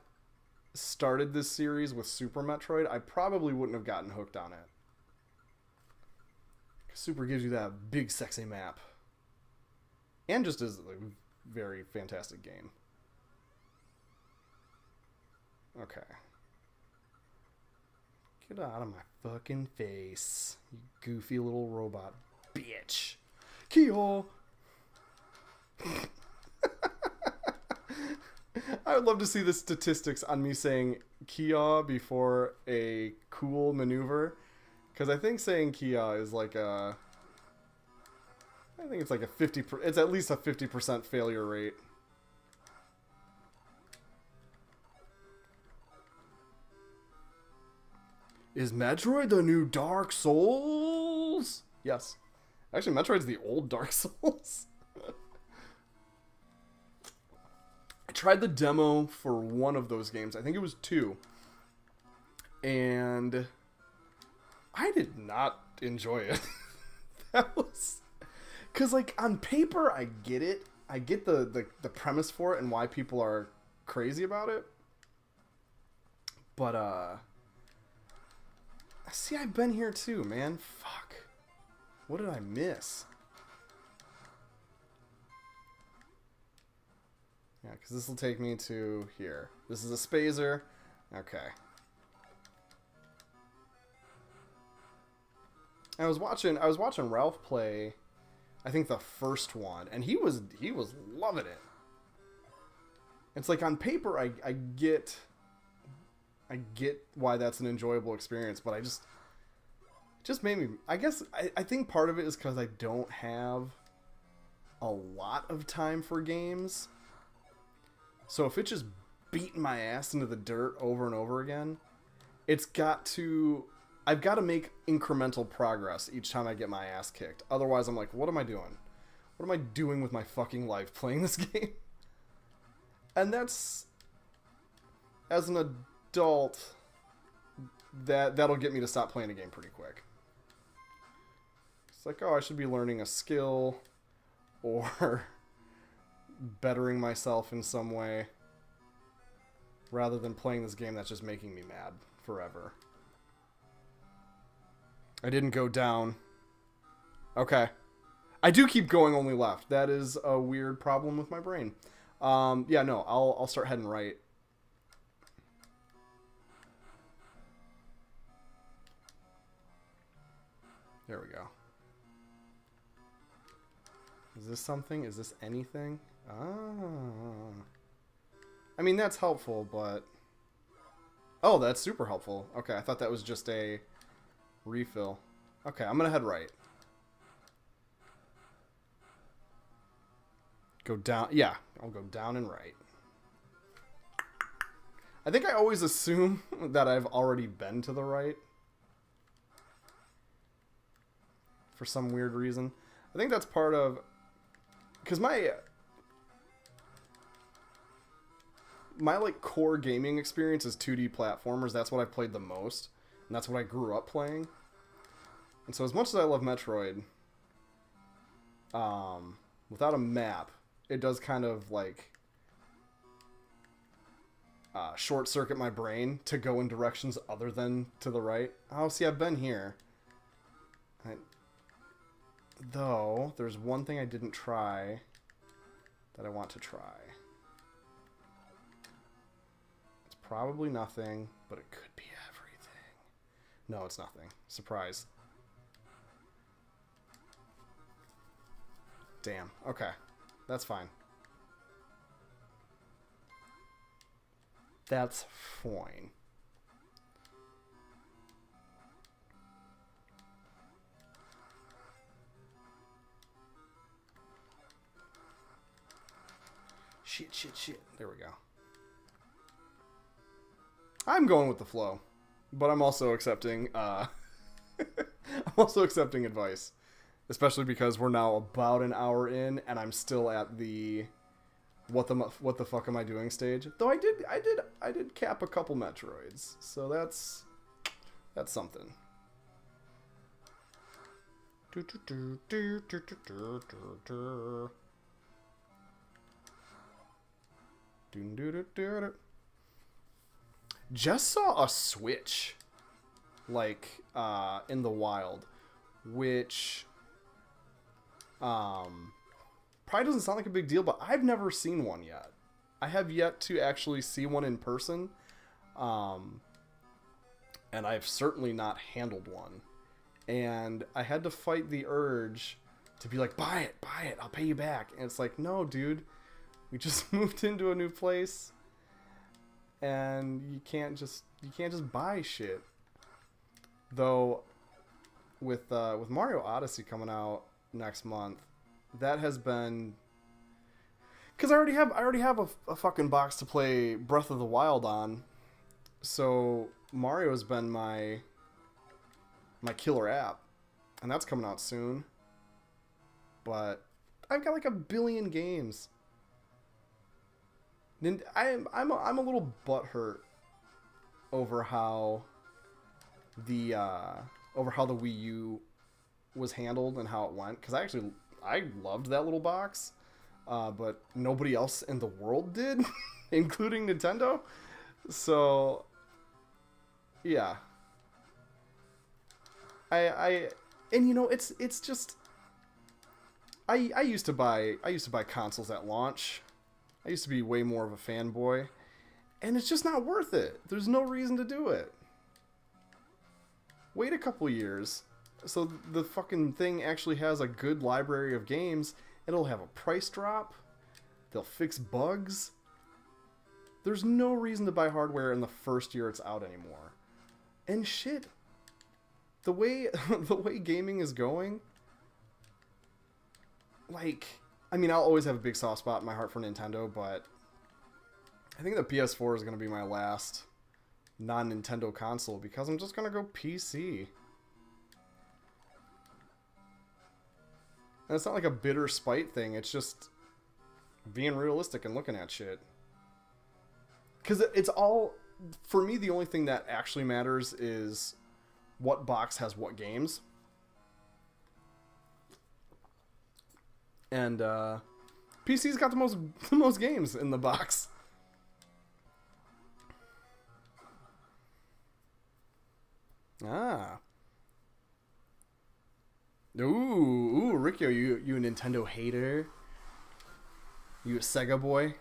started this series with Super Metroid, I probably wouldn't have gotten hooked on it. Super gives you that big sexy map. And just is a very fantastic game. Okay. Get out of my fucking face, you goofy little robot bitch. Kyo! I would love to see the statistics on me saying Kia before a cool maneuver. Because I think saying Kia is like a... I think it's like a 50%... It's at least a 50% failure rate. Is Metroid the new Dark Souls? Yes. Actually, Metroid's the old Dark Souls. I tried the demo for one of those games. I think it was 2. And I did not enjoy it. Because, like, on paper, I get it. I get the premise for it and why people are crazy about it. But, see, I've been here too, man. Fuck. What did I miss? Yeah, because this will take me to here. This is a Spazer. Okay. I was watching Ralph play, I think the first one, and he was loving it. It's like on paper I get why that's an enjoyable experience, but it just made me, I think part of it is because I don't have a lot of time for games. So if it's just beating my ass into the dirt over and over again, I've got to make incremental progress each time I get my ass kicked. Otherwise, I'm like, what am I doing? What am I doing with my fucking life playing this game? And that's, as an adult, that'll get me to stop playing a game pretty quick. It's like, oh, I should be learning a skill or bettering myself in some way rather than playing this game that's just making me mad forever. I didn't go down. Okay. I do keep going only left. That is a weird problem with my brain. Yeah, no, I'll start heading right. There we go. Is this something? Is this anything? Ah. I mean, that's helpful, but... Oh, that's super helpful. Okay, I thought that was just a refill. Okay, I'm gonna head right. Go down. Yeah, I'll go down and right. I think I always assume that I've already been to the right. For some weird reason. I think that's part of... Because my like core gaming experience is 2D platformers. That's what I've played the most. And that's what I grew up playing. And so as much as I love Metroid, without a map, it does kind of like short circuit my brain to go in directions other than to the right. Oh, see, I've been here. Though, there's one thing I didn't try that I want to try. It's probably nothing, but it could be everything. No, it's nothing. Surprise. Damn. Okay. That's fine. That's fine. Shit. There we go. I'm going with the flow, but I'm also accepting I'm also accepting advice, especially because we're now about an hour in and I'm still at the what the fuck am I doing stage. Though I did cap a couple Metroids. So that's something. Just saw a Switch, like, in the wild, which, probably doesn't sound like a big deal, but I've never seen one yet. I have yet to actually see one in person, and I've certainly not handled one. And I had to fight the urge to be like, buy it, I'll pay you back. And it's like, no, dude. We just moved into a new place, and you can't just buy shit. Though, with Mario Odyssey coming out next month, that has been, because I already have a fucking box to play Breath of the Wild on, so Mario has been my killer app, and that's coming out soon. But I've got like a billion games. I'm a little butthurt over how the Wii U was handled and how it went, because I I loved that little box, but nobody else in the world did, including Nintendo. So, yeah, I and it's just I used to buy consoles at launch. I used to be way more of a fanboy, and it's just not worth it. There's no reason to do it. Wait a couple years so the fucking thing actually has a good library of games. It'll have a price drop. They'll fix bugs. There's no reason to buy hardware in the first year it's out anymore. And shit, the way the way gaming is going, like, I mean, I'll always have a big soft spot in my heart for Nintendo, but I think the PS4 is going to be my last non-Nintendo console because I'm just going to go PC. And it's not like a bitter spite thing. It's just being realistic and looking at shit. Because it's all... For me, the only thing that actually matters is what box has what games. And PC's got the most games in the box. Ah. Ooh, Riccio, you a Nintendo hater? You a Sega boy?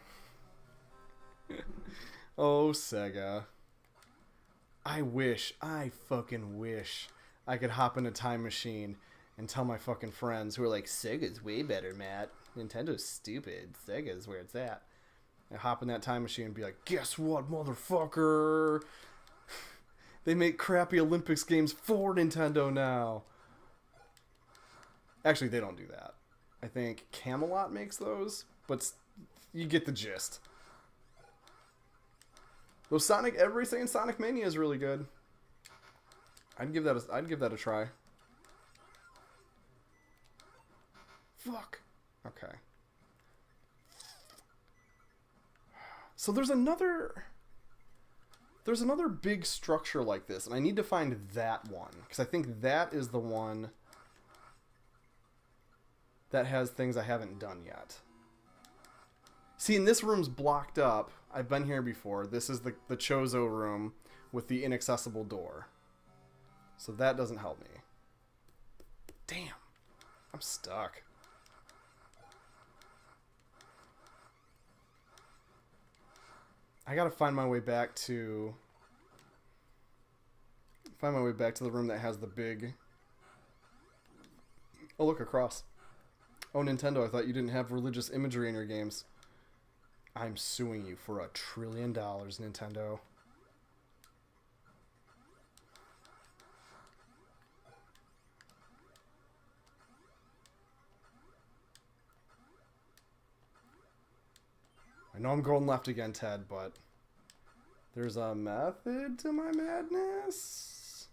Oh, Sega. I fucking wish I could hop in a time machine and tell my fucking friends who are like, Sega's way better, Matt. Nintendo's stupid. Sega's where it's at. I hop in that time machine and be like, guess what, motherfucker? They make crappy Olympics games for Nintendo now. Actually, they don't do that. I think Camelot makes those, but you get the gist. Though everybody's saying Sonic Mania is really good. I'd give that a try. Fuck. Okay. So there's another big structure like this, and I need to find that one because I think that is the one that has things I haven't done yet. See, and this room's blocked up. I've been here before. This is the Chozo room with the inaccessible door. So that doesn't help me. Damn. I'm stuck. I gotta find my way back to the room that has the big... Oh, look, across. Oh, Nintendo, I thought you didn't have religious imagery in your games. I'm suing you for $1 trillion, Nintendo. I know I'm going left again, Ted, but there's a method to my madness.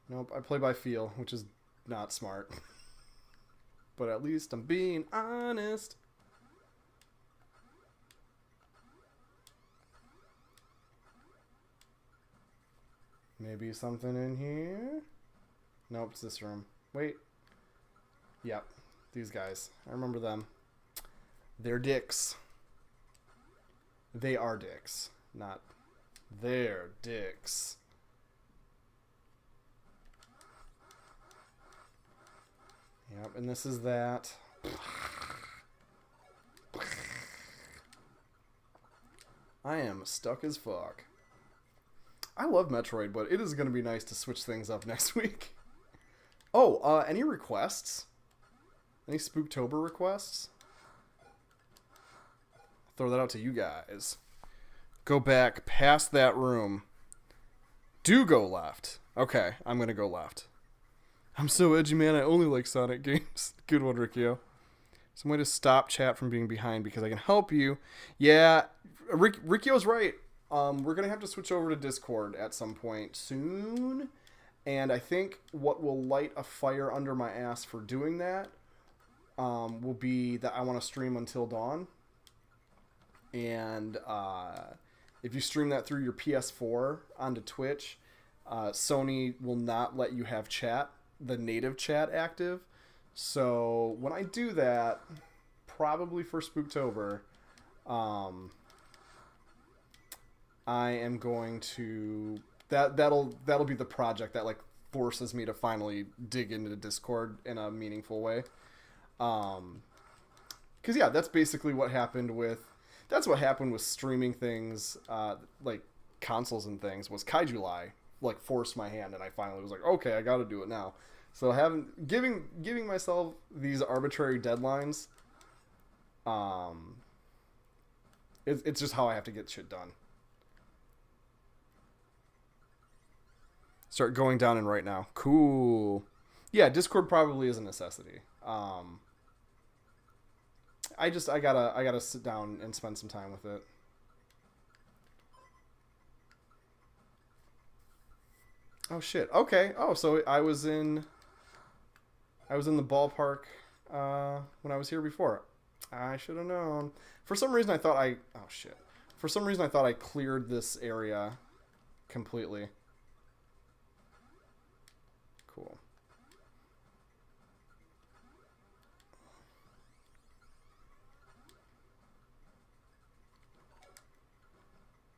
Nope, I play by feel, which is not smart. But at least I'm being honest. Maybe something in here? Nope, it's this room. Wait. Yep, these guys. I remember them. They're dicks. They are dicks. Not they're dicks. Yep, and this is that. I am stuck as fuck. I love Metroid, but it is going to be nice to switch things up next week. Oh, any requests? Any Spooktober requests? Throw that out to you guys. Go back past that room. Do go left. Okay, I'm going to go left. I'm so edgy, man. I only like Sonic games. Good one, Riccio. Some way to stop chat from being behind because I can help you. Yeah, Riccio's right. We're going to have to switch over to Discord at some point soon. And I think what will light a fire under my ass for doing that will be that I want to stream until dawn. And if you stream that through your PS4 onto Twitch, Sony will not let you have chat, the native chat active. So when I do that, probably for Spooktober, um, I am going to that'll be the project that like forces me to finally dig into Discord in a meaningful way. Because yeah, that's what happened with streaming things, like consoles and things. Was Kaijulai like forced my hand, and I finally was like, okay, I got to do it now. So having giving myself these arbitrary deadlines, um, it's just how I have to get shit done. Start going down and right now. Cool. Yeah, Discord probably is a necessity. I gotta sit down and spend some time with it. Oh shit. Okay. Oh, so I was in the ballpark when I was here before. I should have known. For some reason I thought I oh shit. For some reason I thought I cleared this area completely. Cool.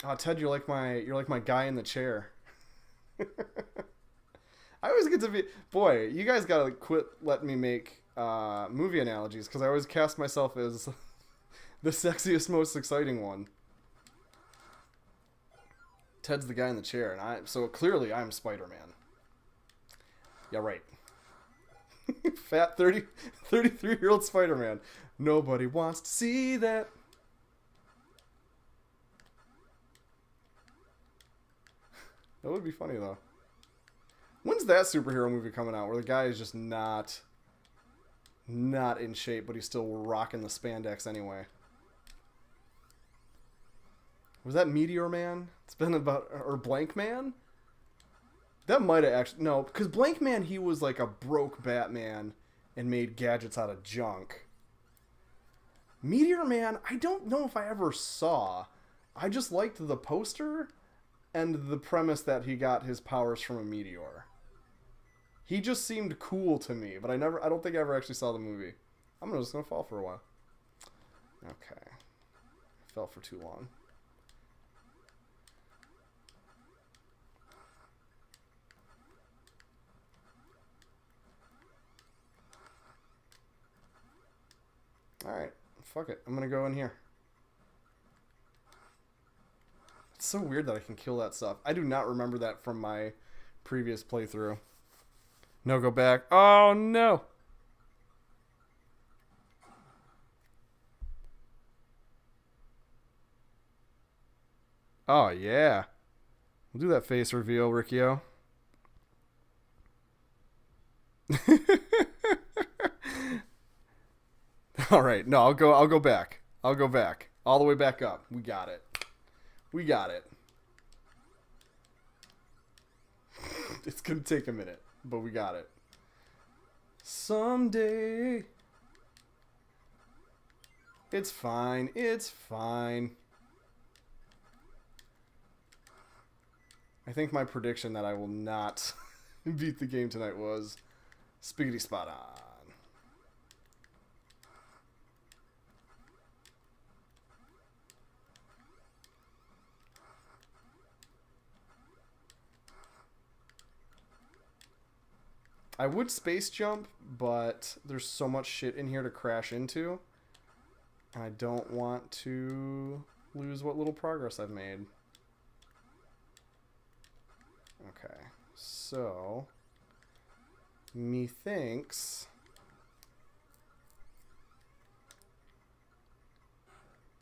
Oh, Ted, you're like my guy in the chair. I always get to be boy. You guys gotta quit letting me make movie analogies because I always cast myself as the sexiest, most exciting one. Ted's the guy in the chair, and so clearly I'm Spider-Man. Yeah, right. Fat 33-year-old Spider-Man. Nobody wants to see that. That would be funny though. When's that superhero movie coming out where the guy is just not in shape, but he's still rocking the spandex anyway? Was that Meteor Man? It's been about or Blank Man? That might have actually no, because Blank Man he was like a broke Batman and made gadgets out of junk. Meteor Man, I don't know if I ever saw. I just liked the poster and the premise that he got his powers from a meteor. He just seemed cool to me, but I don't think I ever actually saw the movie. I'm just gonna fall for a while. Okay. I fell for too long. Alright, fuck it. I'm gonna go in here. It's so weird that I can kill that stuff. I do not remember that from my previous playthrough. No, go back. Oh, no. Oh, yeah. We'll do that face reveal, Riccio. All right. No, I'll go back. I'll go back. All the way back up. We got it. We got it. It's going to take a minute, but we got it. Someday. It's fine. It's fine. I think my prediction that I will not beat the game tonight was spiggity spot on. I would space jump, but there's so much shit in here to crash into. And I don't want to lose what little progress I've made. Okay, so methinks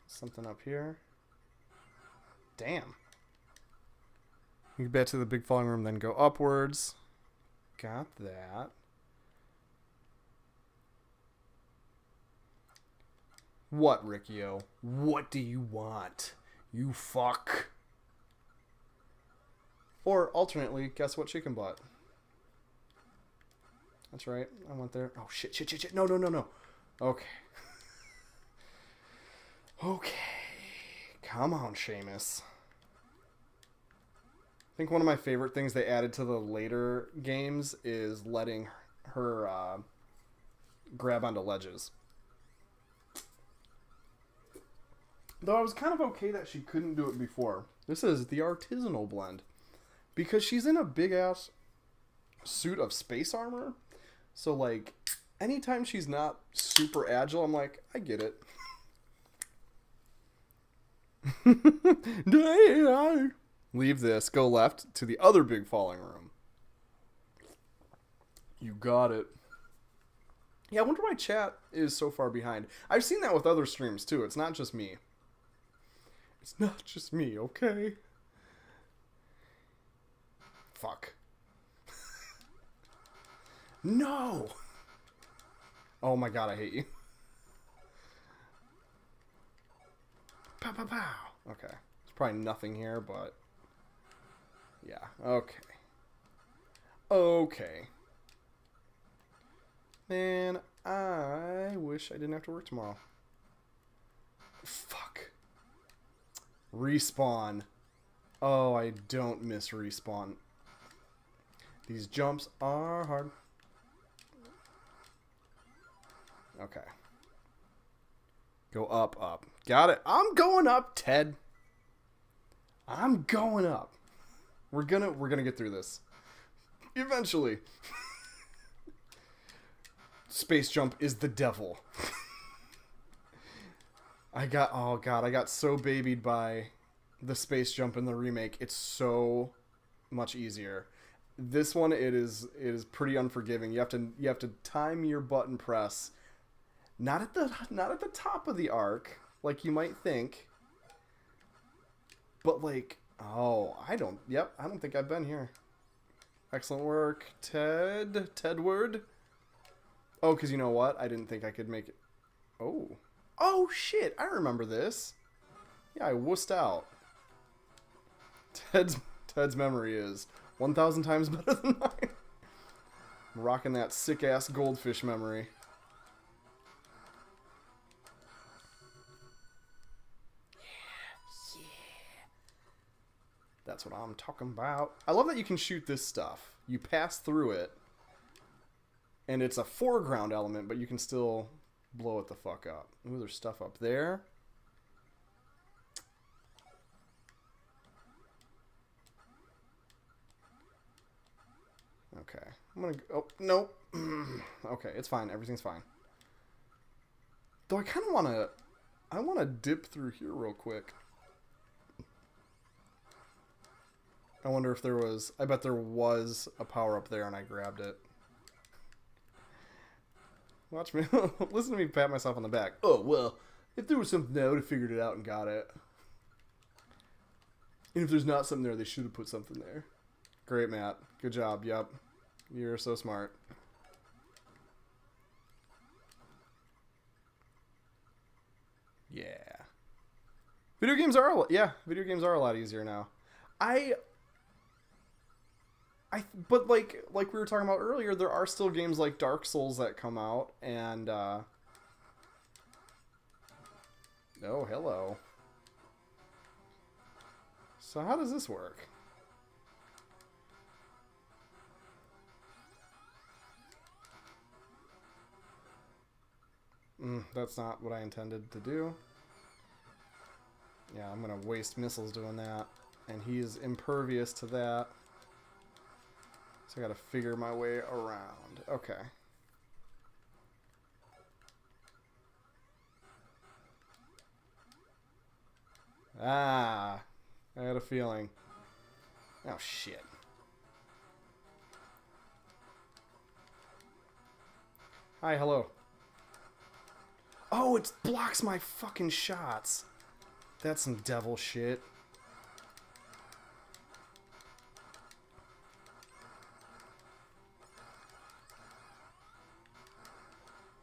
something up here. Damn. You get back to the big falling room, then go upwards. Got that. What, Riccio? What do you want? You fuck. Or, alternately, guess what chicken butt? That's right. I went there. Oh, shit, shit, shit, shit. No, no, no, no. Okay. Okay. Come on, Seamus. I think one of my favorite things they added to the later games is letting her grab onto ledges. Though I was kind of okay that she couldn't do it before. This is the artisanal blend. Because she's in a big-ass suit of space armor. So, like, anytime she's not super agile, I'm like, I get it. Leave this. Go left to the other big falling room. You got it. Yeah, I wonder why chat is so far behind. I've seen that with other streams, too. It's not just me. It's not just me, okay? Fuck. No! Oh my god, I hate you. Pow, pow, pow. Okay. There's probably nothing here, but... yeah, okay. Okay. Man, I wish I didn't have to work tomorrow. Fuck. Respawn. Oh, I don't miss respawn. These jumps are hard. Okay. Go up, up. Got it. I'm going up, Ted. I'm going up. We're gonna get through this. Eventually. Space jump is the devil. I got so babied by the space jump in the remake. It's so much easier. This one it is pretty unforgiving. You have to time your button press not at the top of the arc like you might think. But like, I don't think I've been here. Excellent work, Tedward. Oh, because you know what? I didn't think I could make it. Oh shit, I remember this. Yeah, I wussed out. Ted's memory is 1,000 times better than mine. I'm rocking that sick-ass goldfish memory. Yeah. That's what I'm talking about. I love that you can shoot this stuff. You pass through it, and it's a foreground element, but you can still blow it the fuck up. Ooh, there's stuff up there. Okay. I'm gonna... oh, no. Okay, it's fine. Everything's fine. Though I kind of want to... I want to dip through here real quick. I wonder if there was... I bet there was a power up there and I grabbed it. Watch me. Listen to me pat myself on the back. Oh, well, if there was something there, I would have figured it out and got it. And if there's not something there, they should have put something there. Great, Matt. Good job. Yep. You're so smart. Yeah. Video games are a lot easier now. But like we were talking about earlier, there are still games like Dark Souls that come out, and oh, hello. So how does this work? That's not what I intended to do. Yeah, I'm gonna waste missiles doing that, and he is impervious to that. So I gotta figure my way around. Okay. Ah, I had a feeling. Oh, shit. Hi, hello. Oh, it blocks my fucking shots. That's some devil shit.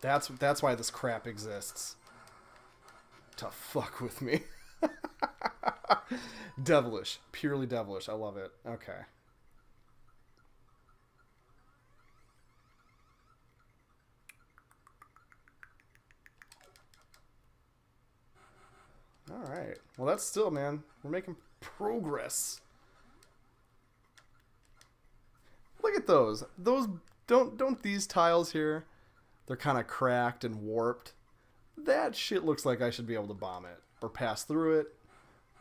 That's why this crap exists. To fuck with me. Devilish. Purely devilish. I love it. Okay. Alright. Well, that's still, man. We're making progress. Look at those. Those don't these tiles here they're kind of cracked and warped. That shit looks like I should be able to bomb it or pass through it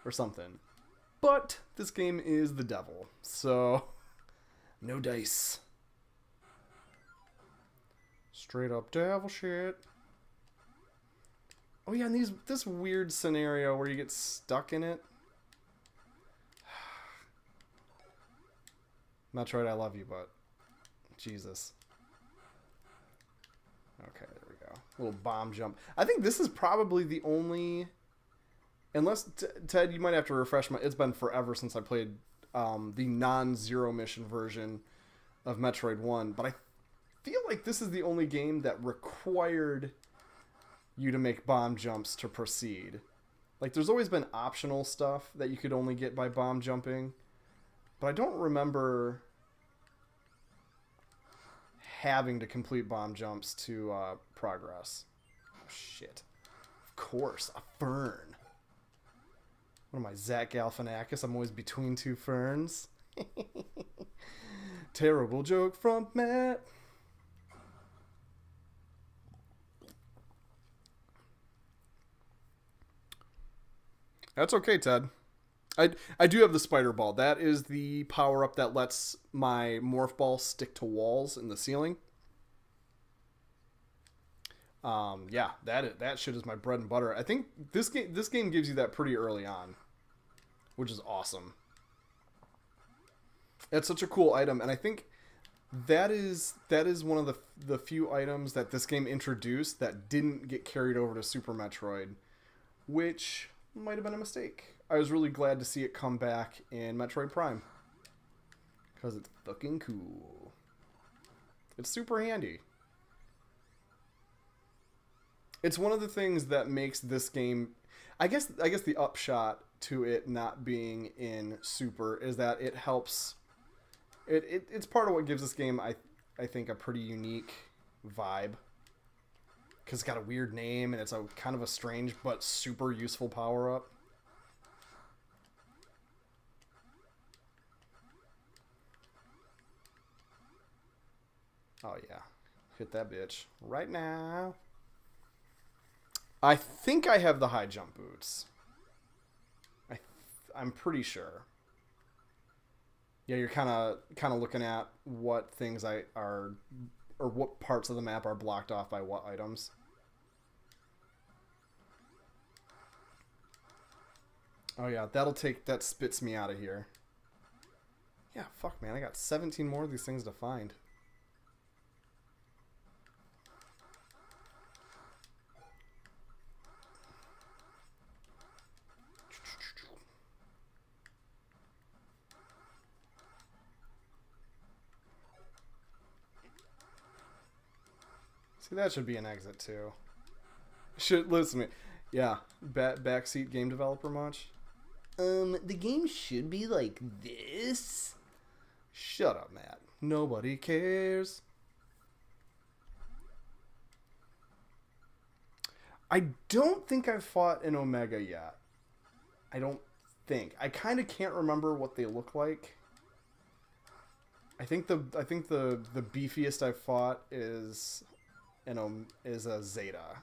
or something. But this game is the devil, so no dice. Straight up devil shit. Oh yeah, and this weird scenario where you get stuck in it. Metroid, I love you, but Jesus. Okay, there we go. Little bomb jump. I think this is probably the only... Unless, Ted, you might have to refresh my... It's been forever since I played the non-zero mission version of Metroid 1, but I feel like this is the only game that required you to make bomb jumps to proceed. Like, there's always been optional stuff that you could only get by bomb jumping, but I don't remember having to complete bomb jumps to progress. Oh, shit. Of course, a fern. What am I, Zach Galifianakis? I'm always between two ferns. Terrible joke from Matt. That's okay, Ted. I do have the spider ball. That is the power up that lets my morph ball stick to walls in the ceiling. Yeah, that shit is my bread and butter. I think this game gives you that pretty early on, which is awesome. It's such a cool item, and I think that is one of the few items that this game introduced that didn't get carried over to Super Metroid, which might have been a mistake. I was really glad to see it come back in Metroid Prime because it's fucking cool. It's super handy. It's one of the things that makes this game, I guess the upshot to it not being in Super is that it helps. It's part of what gives this game, I think, a pretty unique vibe. Because it's got a weird name and it's a kind of a strange but super useful power up. Oh yeah, hit that bitch right now. I think I have the high jump boots. I'm pretty sure. Yeah, you're kind of looking at what things or what parts of the map are blocked off by what items. Oh yeah, that spits me out of here. Yeah, fuck man, I got 17 more of these things to find. See, that should be an exit too. Should listen to me. Yeah, backseat game developer much? The game should be like this. Shut up, Matt. Nobody cares. I don't think I've fought an Omega yet. I don't think. I kind of can't remember what they look like. I think the beefiest I've fought is a Zeta.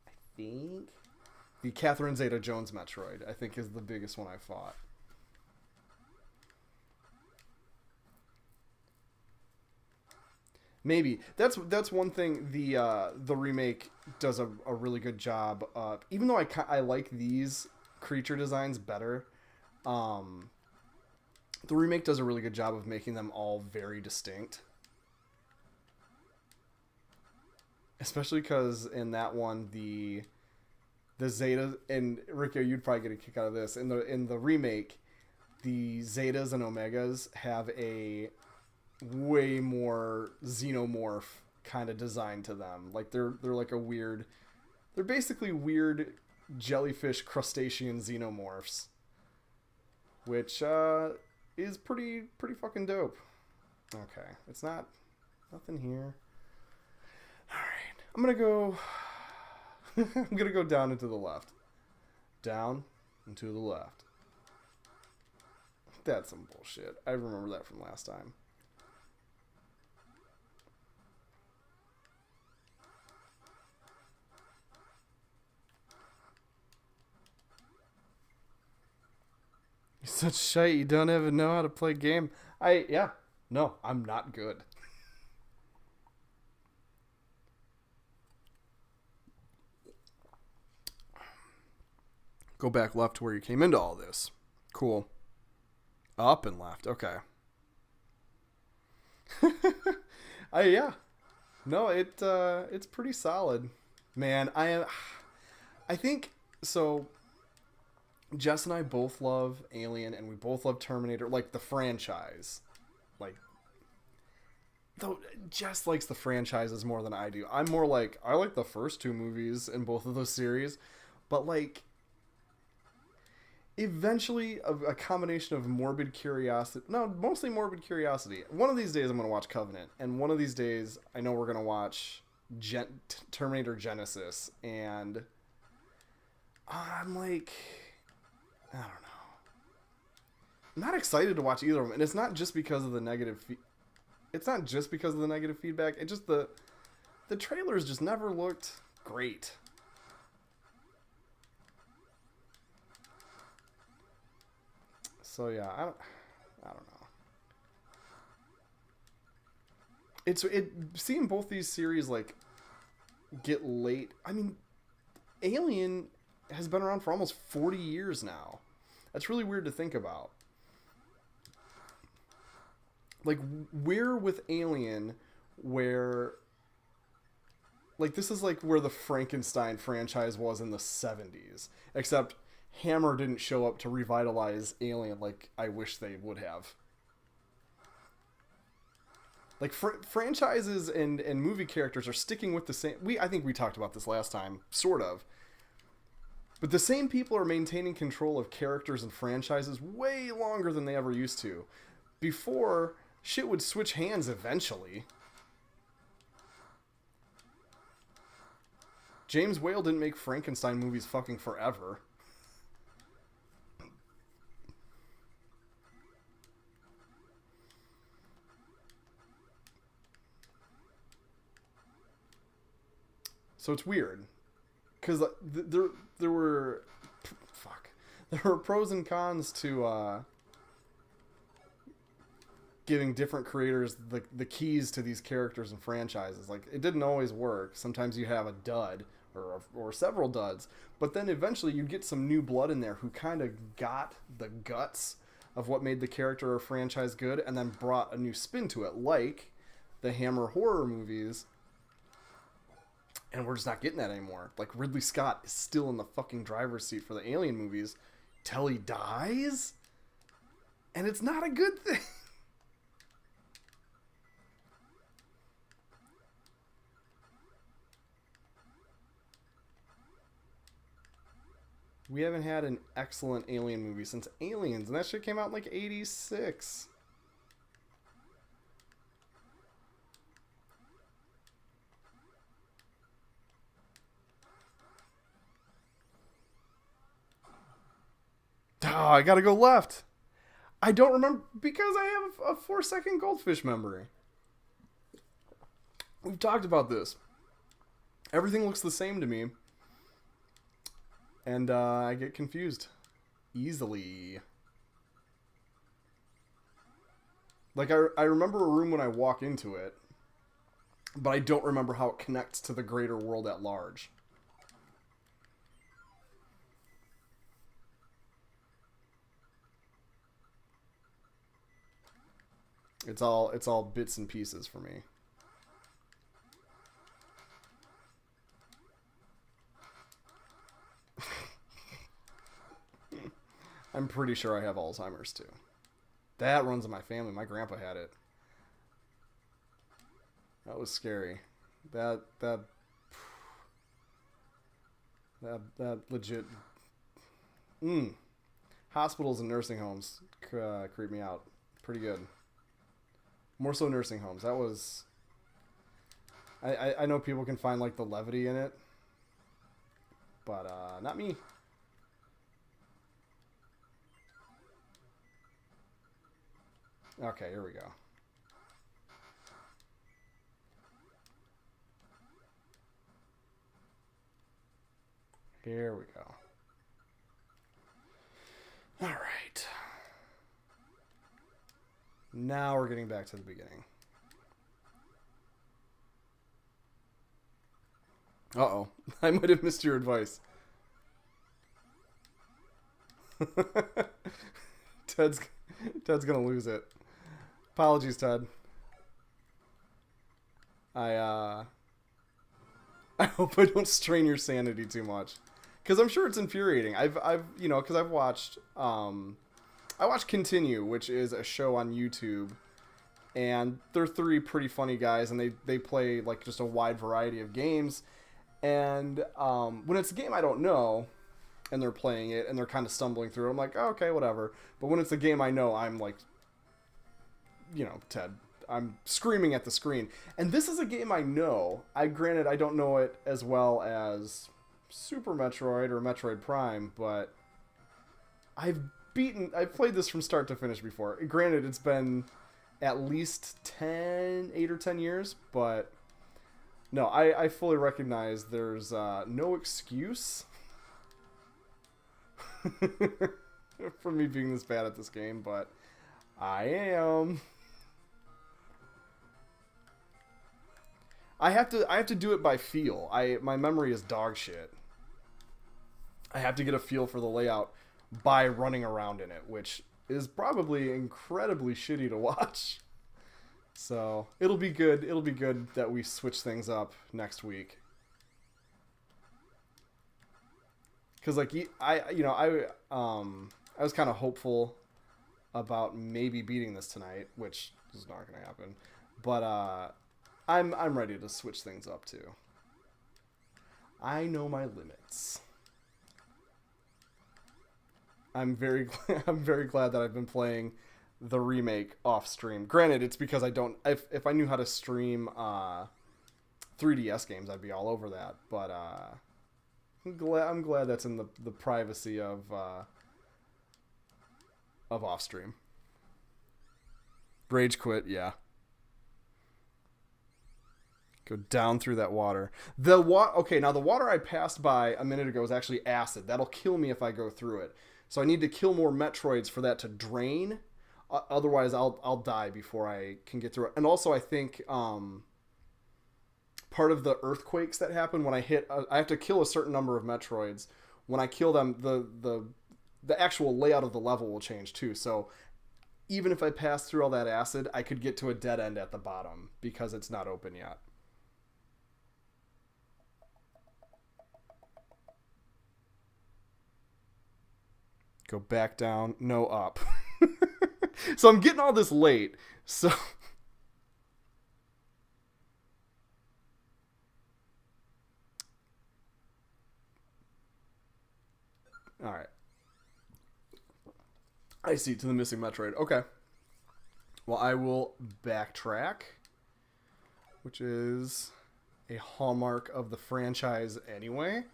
I think the Catherine Zeta-Jones Metroid, I think, is the biggest one I fought. Maybe that's one thing the remake does a really good job of. Even though I like these creature designs better, the remake does a really good job of making them all very distinct. Especially because in that one the Zetas, and Rico, you'd probably get a kick out of this. In the remake, the Zetas and Omegas have a way more xenomorph kind of design to them. Like they're like a weird, they're basically weird jellyfish crustacean xenomorphs, which is pretty fucking dope. Okay, it's nothing here. All right, I'm gonna go down and to the left, down and to the left. That's some bullshit. I remember that from last time. Such shite. You don't even know how to play game. Yeah. No, I'm not good. Go back left to where you came into all this. Cool. Up and left. Okay. Yeah. No, it's pretty solid. Man, I think so. Jess and I both love Alien and we both love Terminator, like the franchise. Like, though Jess likes the franchises more than I do. I'm more like, I like the first two movies in both of those series, but like eventually a combination of morbid curiosity, no, mostly morbid curiosity. One of these days I'm going to watch Covenant, and one of these days I know we're going to watch Terminator Genesis, and I'm like, I don't know. I'm not excited to watch either of them, and it's not just because of the negative it's not just because of the negative feedback. It just the trailers just never looked great. So yeah, I don't know. It seeing both these series like get late. I mean, Alien has been around for almost 40 years now. That's really weird to think about. Like, we're with Alien where like this is like where the Frankenstein franchise was in the 70s, except Hammer didn't show up to revitalize Alien like I wish they would have. Like franchises and movie characters are sticking with the same. I think we talked about this last time, sort of. But the same people are maintaining control of characters and franchises way longer than they ever used to. Before, shit would switch hands eventually. James Whale didn't make Frankenstein movies fucking forever. So it's weird, because there were pros and cons to giving different creators the keys to these characters and franchises. Like, it didn't always work. Sometimes you have a dud or several duds, but then eventually you get some new blood in there who kind of got the guts of what made the character or franchise good, and then brought a new spin to it, like the Hammer horror movies. And we're just not getting that anymore. Like, Ridley Scott is still in the fucking driver's seat for the Alien movies till he dies? And it's not a good thing. We haven't had an excellent Alien movie since Aliens, and that shit came out in like 86. Oh, I gotta go left. I don't remember because I have a 4-second goldfish memory. We've talked about this. Everything looks the same to me. And I get confused easily. Like, I remember a room when I walk into it, but I don't remember how it connects to the greater world at large. It's all bits and pieces for me. I'm pretty sure I have Alzheimer's too. That runs in my family. My grandpa had it. That was scary. That legit. Hospitals and nursing homes creep me out. Pretty good. More so nursing homes. That was. I know people can find like the levity in it, but not me. Okay, here we go. Here we go. All right. Now we're getting back to the beginning. Uh-oh. I might have missed your advice. Ted's gonna lose it. Apologies, Ted. I hope I don't strain your sanity too much, because I'm sure it's infuriating. Because I've watched I watched Continue, which is a show on YouTube, and they're three pretty funny guys, and they play like just a wide variety of games. And when it's a game I don't know, and they're playing it, and they're kind of stumbling through, I'm like, oh, okay, whatever. But when it's a game I know, I'm like, Ted, I'm screaming at the screen. And this is a game I know. Granted, I don't know it as well as Super Metroid or Metroid Prime, but I've played this from start to finish before. Granted, it's been at least 8 or 10 years, but no, I fully recognize there's no excuse for me being this bad at this game, but I am. I have to do it by feel. My memory is dog shit. I have to get a feel for the layout by running around in it, which is probably incredibly shitty to watch. So it'll be good. It'll be good that we switch things up next week. Because I was kind of hopeful about maybe beating this tonight, which is not going to happen. But I'm ready to switch things up too. I know my limits. I'm very glad that I've been playing the remake off stream. Granted, it's because if I knew how to stream 3DS games, I'd be all over that. But I'm glad that's in the privacy of off stream. Rage quit, yeah. Go down through that water. Okay, now the water I passed by a minute ago is actually acid. That'll kill me if I go through it. So I need to kill more Metroids for that to drain. Otherwise, I'll die before I can get through it. And also, I think part of the earthquakes that happen when I have to kill a certain number of Metroids. When I kill them, the actual layout of the level will change too. So even if I pass through all that acid, I could get to a dead end at the bottom because it's not open yet. Go back down, no up. So I'm getting all this late. So all right. I see, to the missing Metroid. Okay. Well, I will backtrack, which is a hallmark of the franchise anyway.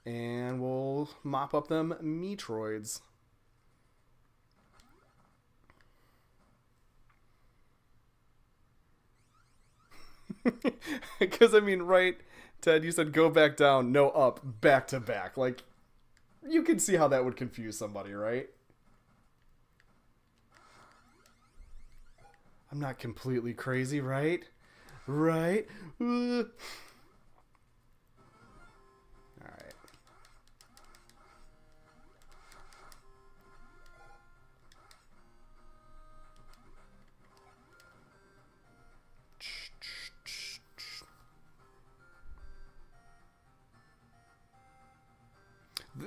And we'll mop up them Metroids. Because, I mean, right, Ted, you said go back down, no up, back to back. Like, you can see how that would confuse somebody, right? I'm not completely crazy, right? Right? Alright.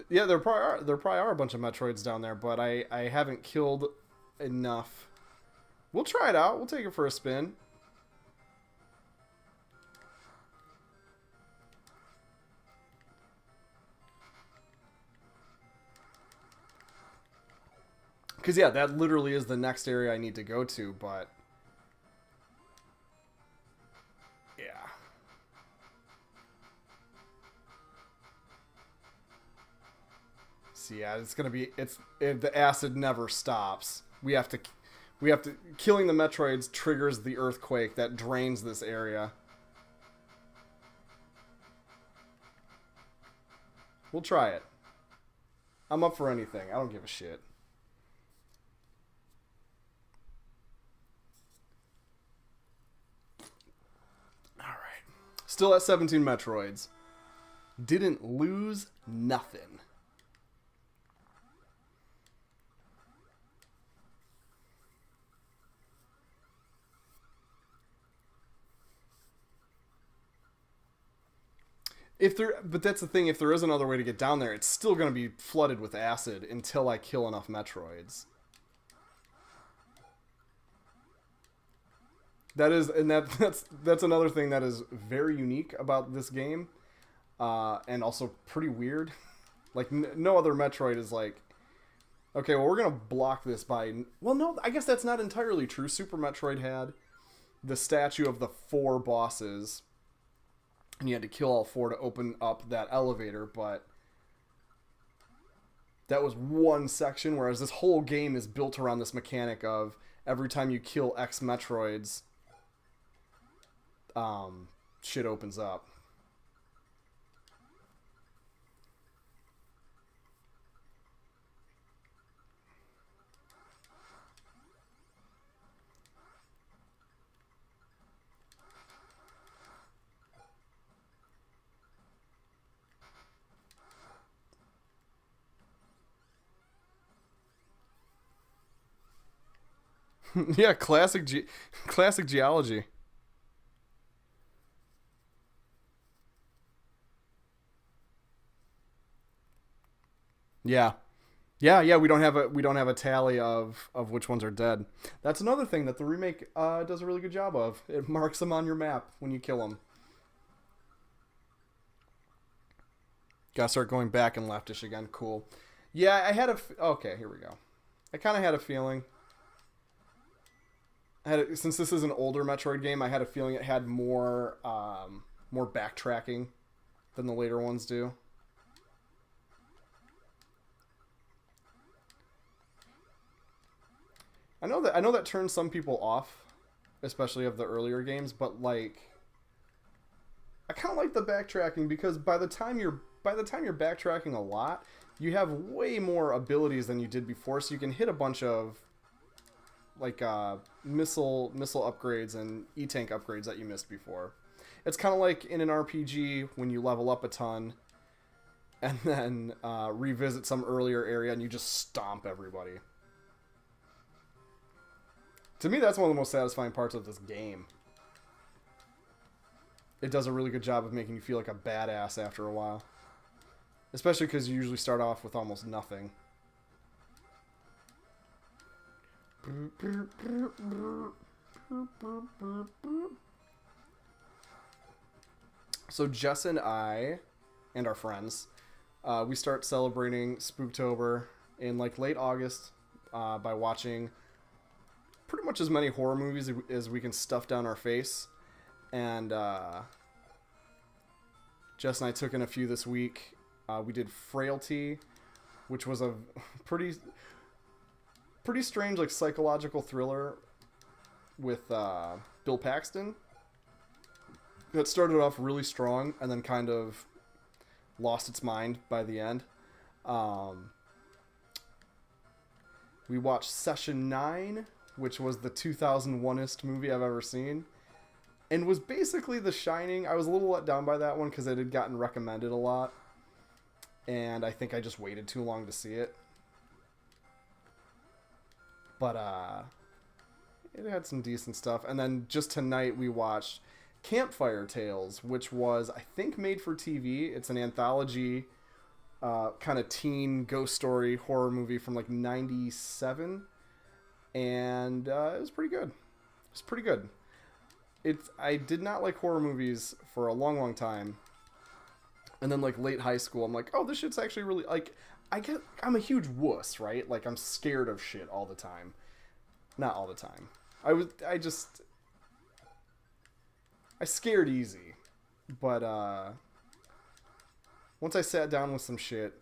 Yeah, there probably are a bunch of Metroids down there, but I haven't killed enough. We'll try it out. We'll take it for a spin. Because, yeah, that literally is the next area I need to go to, but yeah. See, yeah, it's going to be, the acid never stops. We have to, killing the Metroids triggers the earthquake that drains this area. We'll try it. I'm up for anything. I don't give a shit. Still at 17 Metroids. Didn't lose nothing. But that's the thing, if there is another way to get down there, it's still going to be flooded with acid until I kill enough Metroids. That's another thing that is very unique about this game, and also pretty weird. Like, no other Metroid is like, okay, well, we're going to block this by... Well, no, I guess that's not entirely true. Super Metroid had the statue of the 4 bosses, and you had to kill all 4 to open up that elevator, but that was one section, whereas this whole game is built around this mechanic of every time you kill X Metroids, shit opens up. Yeah, classic geology. Yeah. Yeah, we don't have a tally of which ones are dead. That's another thing that the remake does a really good job of. It marks them on your map when you kill them. Gotta start going back and leftish again. Cool. Yeah, okay, here we go. I kind of had a feeling. Since this is an older Metroid game, I had a feeling it had more backtracking than the later ones do. I know that turns some people off, especially of the earlier games, but like I kind of like the backtracking because by the time you're backtracking a lot, you have way more abilities than you did before, so you can hit a bunch of like missile upgrades and E-tank upgrades that you missed before. It's kind of like in an RPG when you level up a ton and then revisit some earlier area and you just stomp everybody. To me, that's one of the most satisfying parts of this game. It does a really good job of making you feel like a badass after a while. Especially because you usually start off with almost nothing. So Jess and I, and our friends, we start celebrating Spooktober in like late August by watching pretty much as many horror movies as we can stuff down our face. And Jess and I took in a few this week. We did Frailty, which was a pretty strange like psychological thriller with Bill Paxton. That started off really strong and then kind of lost its mind by the end. We watched Session 9, which was the 2001ist movie I've ever seen, and was basically The Shining. I was a little let down by that one because it had gotten recommended a lot, and I think I just waited too long to see it. But it had some decent stuff. And then just tonight we watched Campfire Tales, which was, I think, made for TV. It's an anthology kind of teen ghost story horror movie from like 97. And it was pretty good. It's pretty good. I did not like horror movies for a long, long time. And then like late high school, I'm like, oh, this shit's actually really like. I'm a huge wuss, right? Like I'm scared of shit all the time. Not all the time. I scared easy. But once I sat down with some shit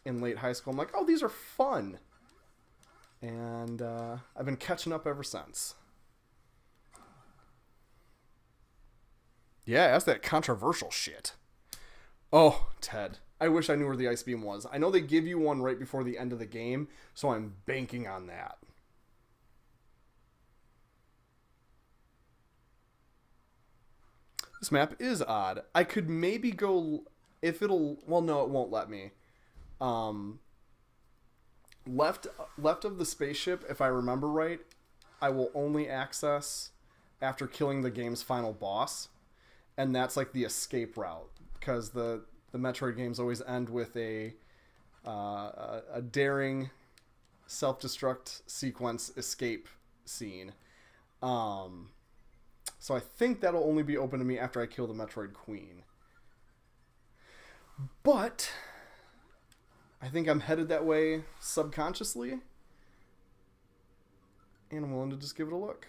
in late high school, I'm like, oh, these are fun. And I've been catching up ever since. Yeah, that's that controversial shit. Oh, Ted. I wish I knew where the ice beam was. I know they give you one right before the end of the game, so I'm banking on that. This map is odd. I could maybe go if it'll. Well, no, it won't let me. Um, left of the spaceship, if I remember right, I will only access after killing the game's final boss, and that's like the escape route because the Metroid games always end with a daring self-destruct sequence escape scene. So I think that'll only be open to me after I kill the Metroid Queen. But I think I'm headed that way subconsciously, and I'm willing to just give it a look.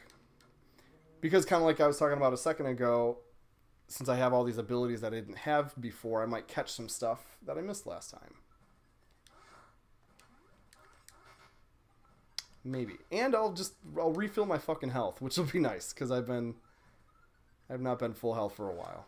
Because kind of like I was talking about a second ago, since I have all these abilities that I didn't have before, I might catch some stuff that I missed last time. Maybe. And I'll refill my fucking health, which will be nice, because I've not been full health for a while.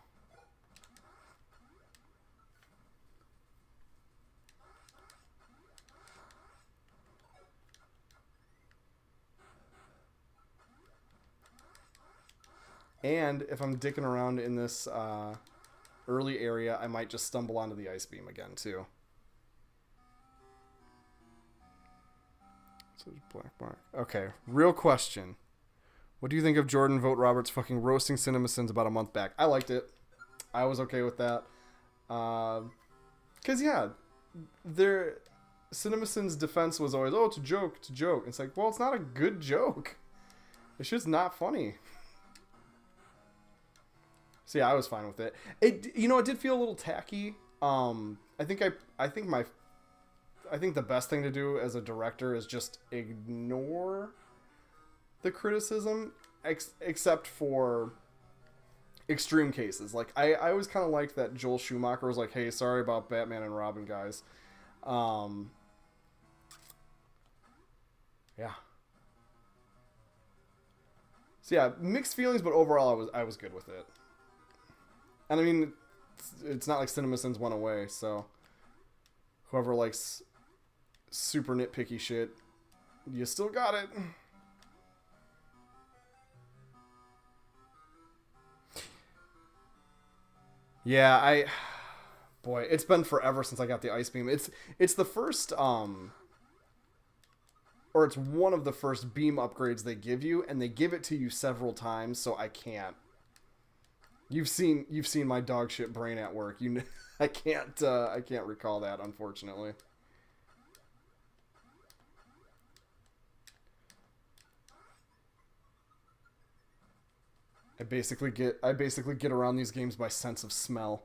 And if I'm dicking around in this early area, I might just stumble onto the ice beam again, too. So black mark. Okay, real question. What do you think of Jordan Vote Roberts fucking roasting CinemaSins about a month back? I liked it. I was okay with that. Because, yeah, CinemaSins' defense was always, oh, it's a joke, it's a joke. It's like, well, it's not a good joke. It's just not funny. So yeah, I was fine with it. It did feel a little tacky. I think the best thing to do as a director is just ignore the criticism, except for extreme cases. Like I always kind of liked that Joel Schumacher was like, "Hey, sorry about Batman and Robin, guys." Yeah. So yeah, mixed feelings, but overall, I was good with it. And I mean, it's not like CinemaSins went away, so whoever likes super nitpicky shit, you still got it. Yeah, boy, it's been forever since I got the ice beam. It's the first or it's one of the first beam upgrades they give you, and they give it to you several times, so I can't. You've seen my dog shit brain at work. I can't recall that, unfortunately. I basically get around these games by sense of smell.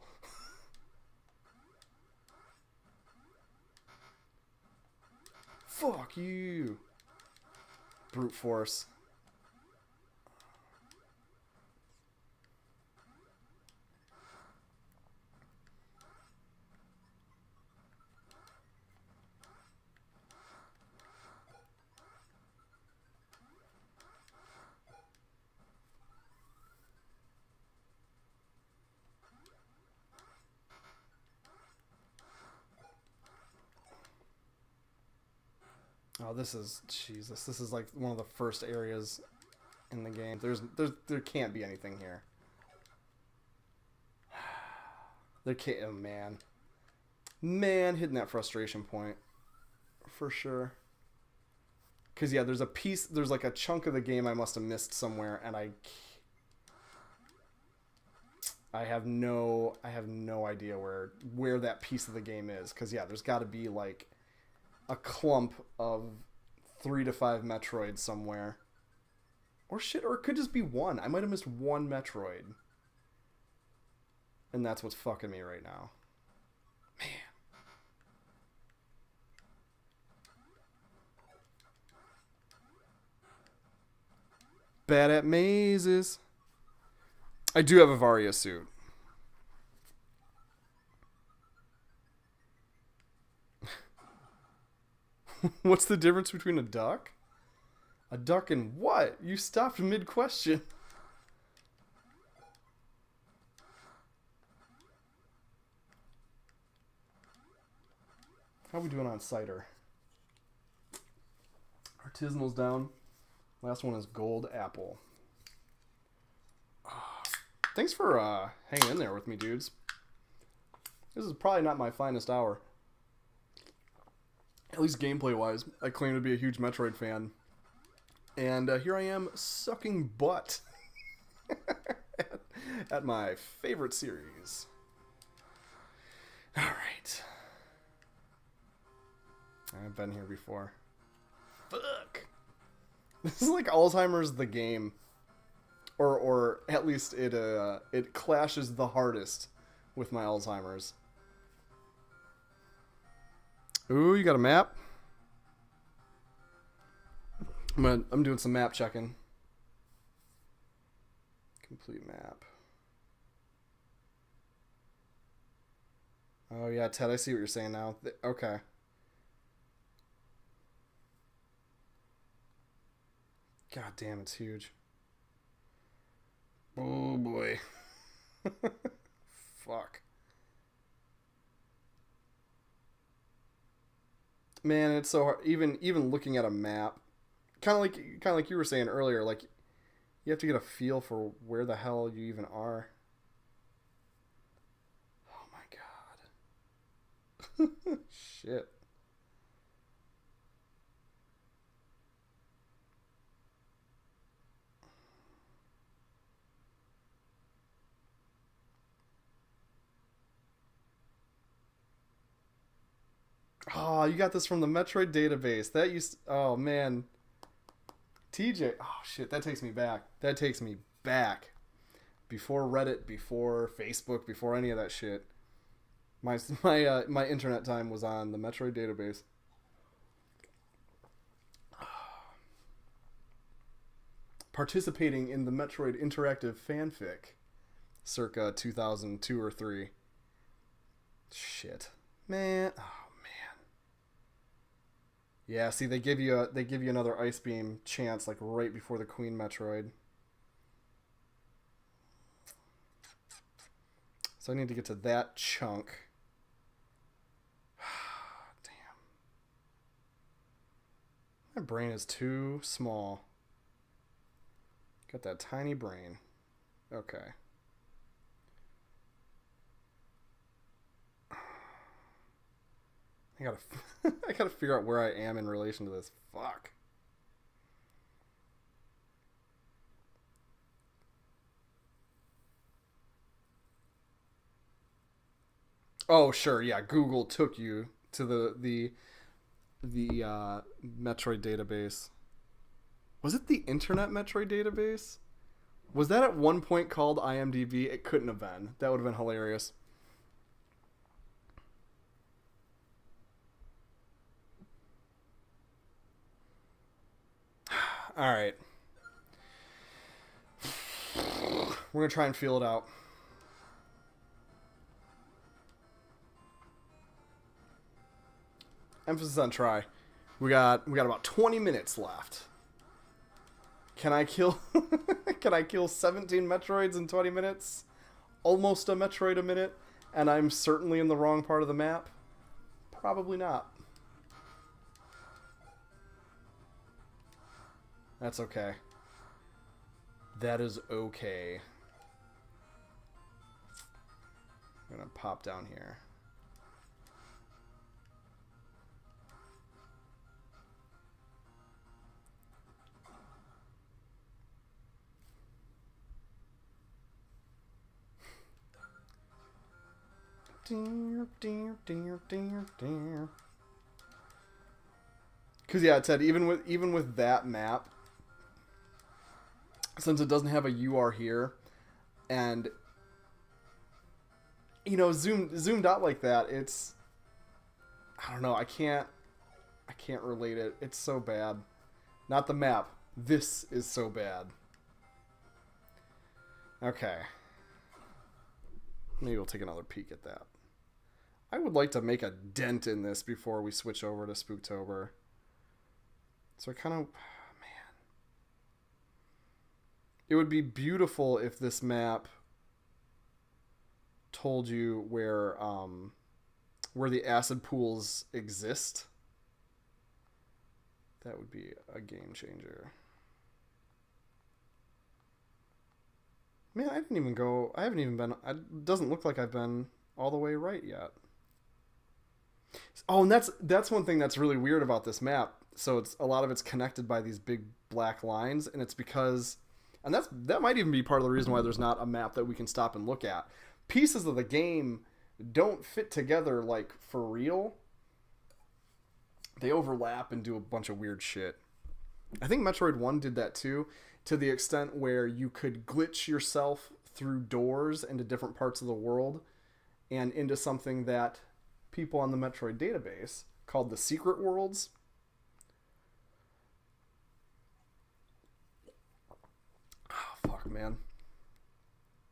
Fuck you. Brute force. Oh, this is Jesus. This is like one of the first areas in the game. There can't be anything here. There can't. Oh, man, hitting that frustration point for sure. Because yeah, there's like a chunk of the game I must have missed somewhere, and I have no idea where that piece of the game is. Because yeah, there's got to be like a clump of 3 to 5 Metroids somewhere. Or shit, or it could just be one. I might have missed one Metroid. And that's what's fucking me right now. Man. Bad at mazes. I do have a Varia suit. What's the difference between a duck? A duck and what? You stopped mid-question. How are we doing on cider? Artisanal's down. Last one is Gold Apple. Oh, Thanks for hanging in there with me, dudes. This is probably not my finest hour. At least gameplay-wise. I claim to be a huge Metroid fan. And here I am sucking butt at my favorite series. Alright. I've been here before. Fuck. This is like Alzheimer's the game. Or at least it clashes the hardest with my Alzheimer's. Ooh, you got a map? I'm doing some map checking. Complete map. Oh yeah, Ted, I see what you're saying now. Okay. God damn, it's huge. Oh boy. Fuck. Man, it's so hard. Even looking at a map, kind of like you were saying earlier, like you have to get a feel for where the hell you even are. Oh my god. Shit. Oh, you got this from the Metroid database. That used to, oh man. TJ. Oh shit, that takes me back. That takes me back. Before Reddit, before Facebook, before any of that shit. My internet time was on the Metroid database. Participating in the Metroid interactive fanfic circa 2002 or 3. Shit. Man. Oh. Yeah, see, they give you another Ice Beam chance like right before the Queen Metroid. So I need to get to that chunk. Damn. My brain is too small. Got that tiny brain. Okay. I gotta figure out where I am in relation to this. Fuck. Oh sure, yeah. Google took you to the Metroid database. Was it the Internet Metroid database? Was that at one point called IMDb? It couldn't have been. That would have been hilarious. All right. We're going to try and feel it out. Emphasis on try. We got about 20 minutes left. Can I kill Can I kill 17 Metroids in 20 minutes? Almost a Metroid a minute, and I'm certainly in the wrong part of the map? Probably not. That's okay. That is okay. I'm gonna pop down here. Because yeah, Ted, even with that map, since it doesn't have a "you are here," and you know, zoomed out like that, it's, I don't know, I can't relate it. It's so bad. Not the map. This is so bad. Okay. Maybe we'll take another peek at that. I would like to make a dent in this before we switch over to Spooktober. So I kind of, man. It would be beautiful if this map told you where the acid pools exist. That would be a game changer. Man, I didn't even go. I haven't even been. It doesn't look like I've been all the way right yet. Oh, and that's one thing that's really weird about this map. So it's a lot of it's connected by these big black lines, and it's because, and that might even be part of the reason why there's not a map that we can stop and look at. Pieces of the game don't fit together like for real. They overlap and do a bunch of weird shit. I think Metroid 1 did that too, to the extent where you could glitch yourself through doors into different parts of the world and into something that people on the Metroid database called the secret worlds. Oh, fuck, man.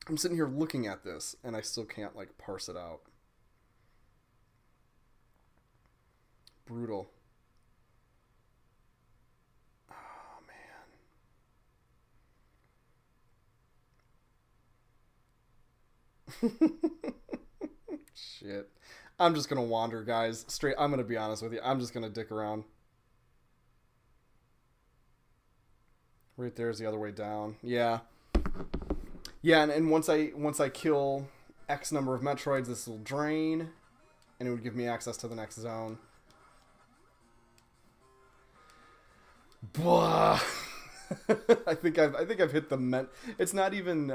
I'm sitting here looking at this and I still can't like parse it out. Brutal. Oh, man. Shit. I'm just gonna wander, guys. Straight. I'm gonna be honest with you. I'm just gonna dick around. Right there's the other way down. Yeah. Yeah, and once I kill X number of Metroids, this will drain, and it would give me access to the next zone. Blah. I think I've hit the It's not even.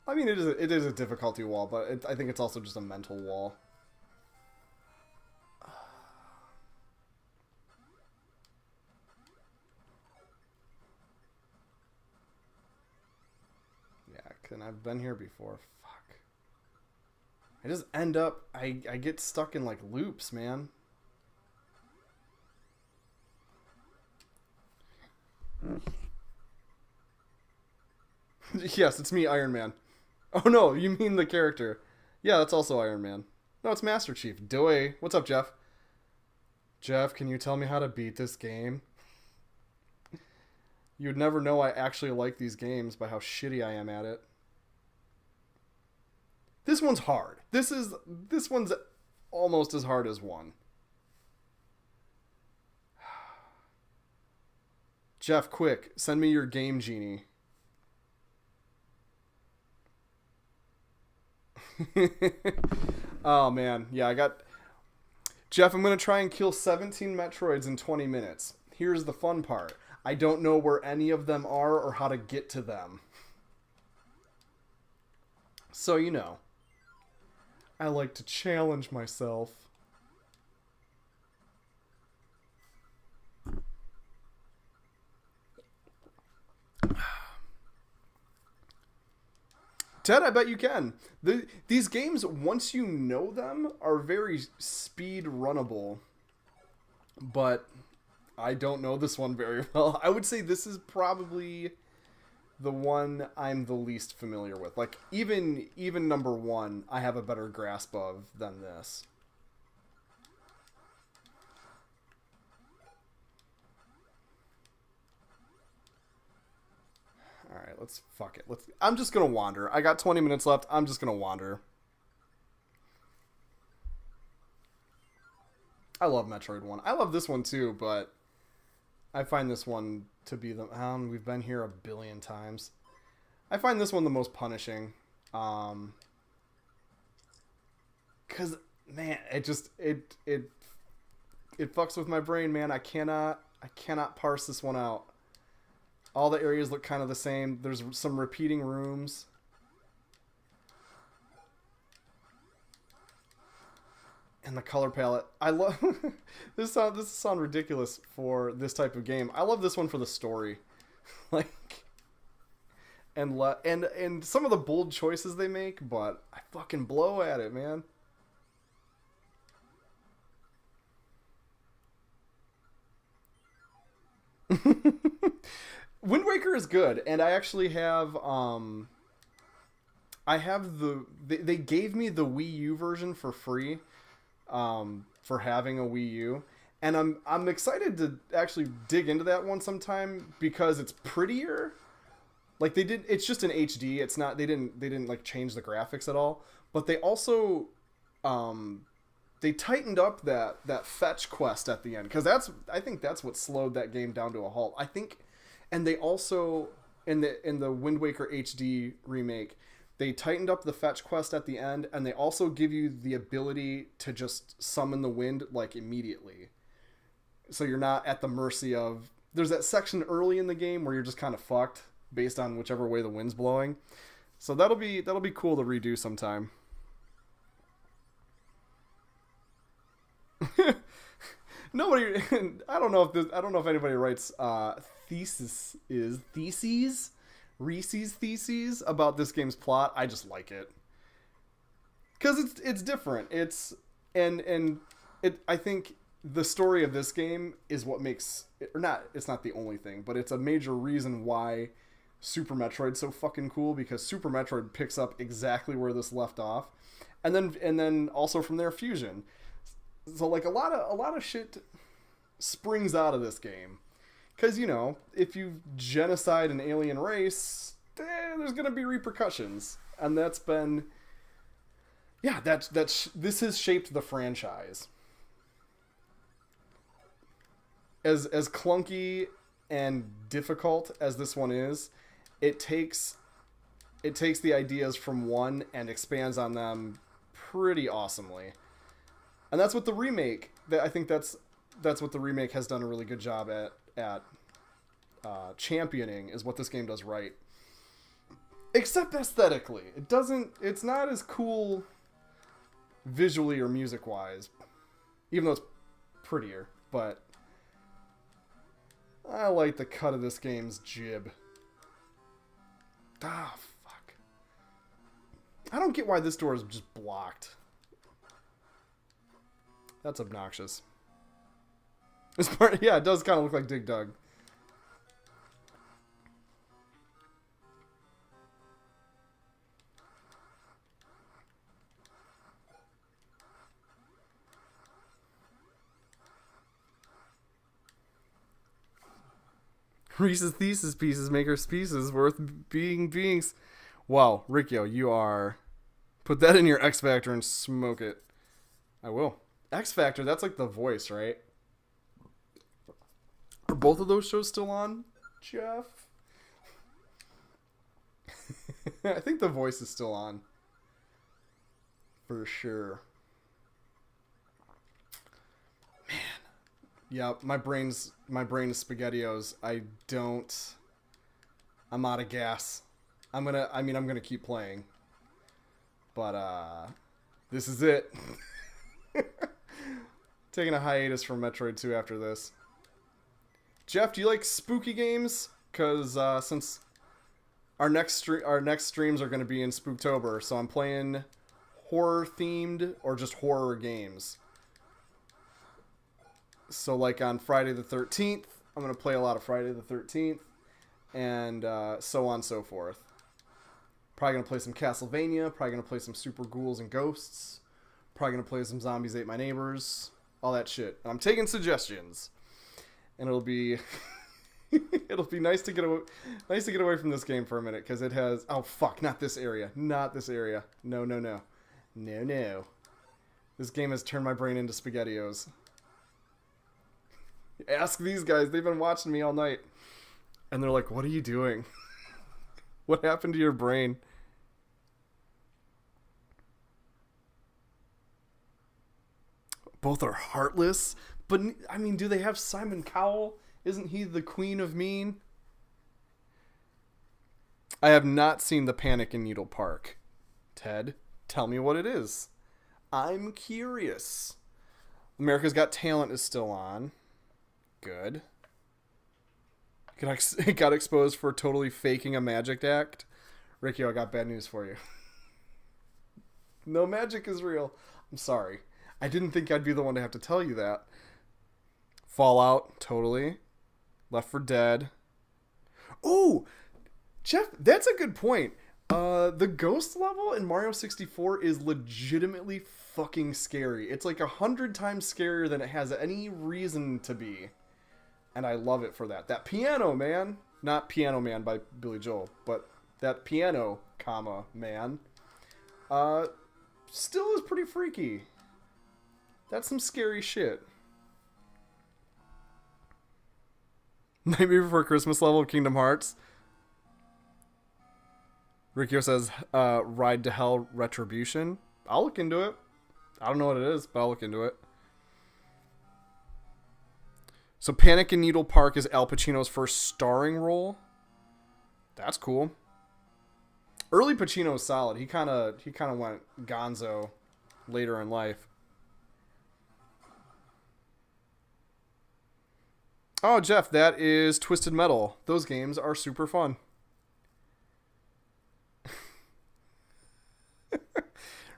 I mean, it is a difficulty wall, but I think it's also just a mental wall. Yeah, and I've been here before. Fuck. I just end up. I get stuck in like loops, man. Yes, it's me, Iron Man. Oh no, you mean the character. Yeah, that's also Iron Man. No, it's Master Chief. Doy. What's up, Jeff? Jeff, can you tell me how to beat this game? You'd never know I actually like these games by how shitty I am at it. This one's hard. This one's almost as hard as one. Jeff, quick, send me your Game Genie. Oh man, yeah, I got Jeff. I'm gonna try and kill 17 Metroids in 20 minutes. Here's the fun part: I don't know where any of them are or how to get to them. So you know, I like to challenge myself. Ted, I bet you can. These games, once you know them, are very speed runnable. But I don't know this one very well. I would say this is probably the one I'm the least familiar with. Like, even number one, I have a better grasp of than this. Alright, fuck it. I'm just gonna wander. I got 20 minutes left. I'm just gonna wander. I love Metroid 1. I love this one too, but I find this one to be we've been here a billion times. I find this one the most punishing. Cause man, it fucks with my brain, man. I cannot parse this one out. All the areas look kind of the same. There's some repeating rooms. And the color palette. I love this sound ridiculous for this type of game. I love this one for the story. Like and some of the bold choices they make, but I fucking blow at it, man. Wind Waker is good, and I actually have I have they gave me the Wii U version for free for having a Wii U, and I'm excited to actually dig into that one sometime because it's prettier. Like it's just an HD. It's not they didn't like change the graphics at all, but they also they tightened up that fetch quest at the end because I think that's what slowed that game down to a halt. I think. And they also in the Wind Waker HD remake, they tightened up the fetch quest at the end, and they also give you the ability to just summon the wind like immediately. So you're not at the mercy of. There's that section early in the game where you're just kind of fucked based on whichever way the wind's blowing. So that'll be cool to redo sometime. Nobody. I don't know if anybody writes theses Reese's theses about this game's plot. I just like it because it's different. I think the story of this game is what makes it, or not. It's not the only thing, but it's a major reason why Super Metroid's so fucking cool, because Super Metroid picks up exactly where this left off, and then also from there Fusion. So like a lot of shit springs out of this game, because if you genocide an alien race, there's gonna be repercussions, and that's been this has shaped the franchise. As clunky and difficult as this one is, it takes the ideas from one and expands on them pretty awesomely. And that's what the remake. I think that's what the remake has done a really good job at championing, is what this game does right. Except aesthetically, it's not as cool visually or music wise, even though it's prettier. But I like the cut of this game's jib. Ah, fuck. I don't get why this door is just blocked. That's obnoxious. This part, yeah, it does kind of look like Dig Dug. Reese's Thesis pieces make her species worth beings. Wow, Rikyo, you are... Put that in your X Factor and smoke it. I will. X Factor, that's like The Voice, right? Are both of those shows still on, Jeff? I think The Voice is still on. For sure. Man. Yeah, my brain is SpaghettiOs. I'm out of gas. I'm gonna keep playing. But this is it. Taking a hiatus from Metroid 2 after this. Jeff, do you like spooky games? Because since our next streams are going to be in Spooktober, so I'm playing horror themed or just horror games. So like on Friday the 13th, I'm going to play a lot of Friday the 13th, and so on and so forth. Probably going to play some Castlevania, probably going to play some Super Ghouls and Ghosts, probably going to play some Zombies Ate My Neighbors, all that shit. I'm taking suggestions. And it'll be nice to get away from this game for a minute, because it has not this area. No. This game has turned my brain into SpaghettiOs. Ask these guys, they've been watching me all night. And they're like, what are you doing? What happened to your brain? Both are heartless. But, I mean, do they have Simon Cowell? Isn't he the Queen of Mean? I have not seen The Panic in Needle Park. Ted, tell me what it is. I'm curious. America's Got Talent is still on. Good. It got exposed for totally faking a magic act. Ricky, I got bad news for you. No magic is real. I'm sorry. I didn't think I'd be the one to have to tell you that. Fallout, totally. Left 4 Dead. Ooh, Jeff, that's a good point. The ghost level in Mario 64 is legitimately fucking scary. It's like 100 times scarier than it has any reason to be. And I love it for that. That piano, man. Not Piano Man by Billy Joel, but that piano, man. Still is pretty freaky. That's some scary shit. Nightmare Before Christmas level of Kingdom Hearts. Rikio says, Ride to Hell Retribution. I'll look into it. I don't know what it is, but I'll look into it. So Panic in Needle Park is Al Pacino's first starring role. That's cool. Early Pacino's solid. He kind of went gonzo later in life. Oh, Jeff, that is Twisted Metal. Those games are super fun.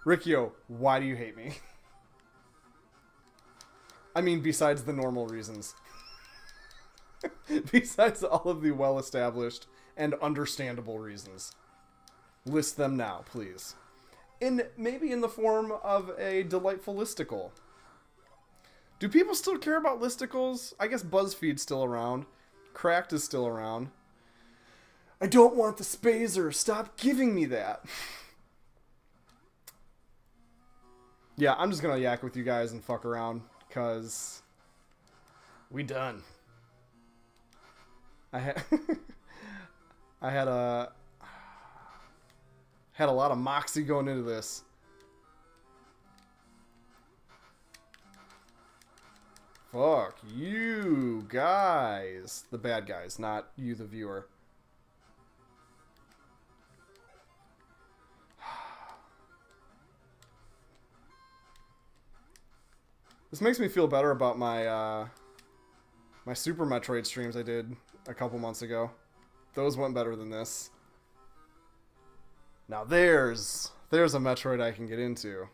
Rikio, why do you hate me? I mean, besides the normal reasons. Besides all of the well-established and understandable reasons. List them now, please. Maybe in the form of a delightful listicle. Do people still care about listicles? I guess BuzzFeed's still around. Cracked is still around. I don't want the spazer. Stop giving me that. Yeah, I'm just gonna yak with you guys and fuck around, because we done. I had a lot of moxie going into this. Fuck you guys. The bad guys, not you, the viewer. This makes me feel better about my my Super Metroid streams I did a couple months ago. Those went better than this. Now there's a Metroid I can get into.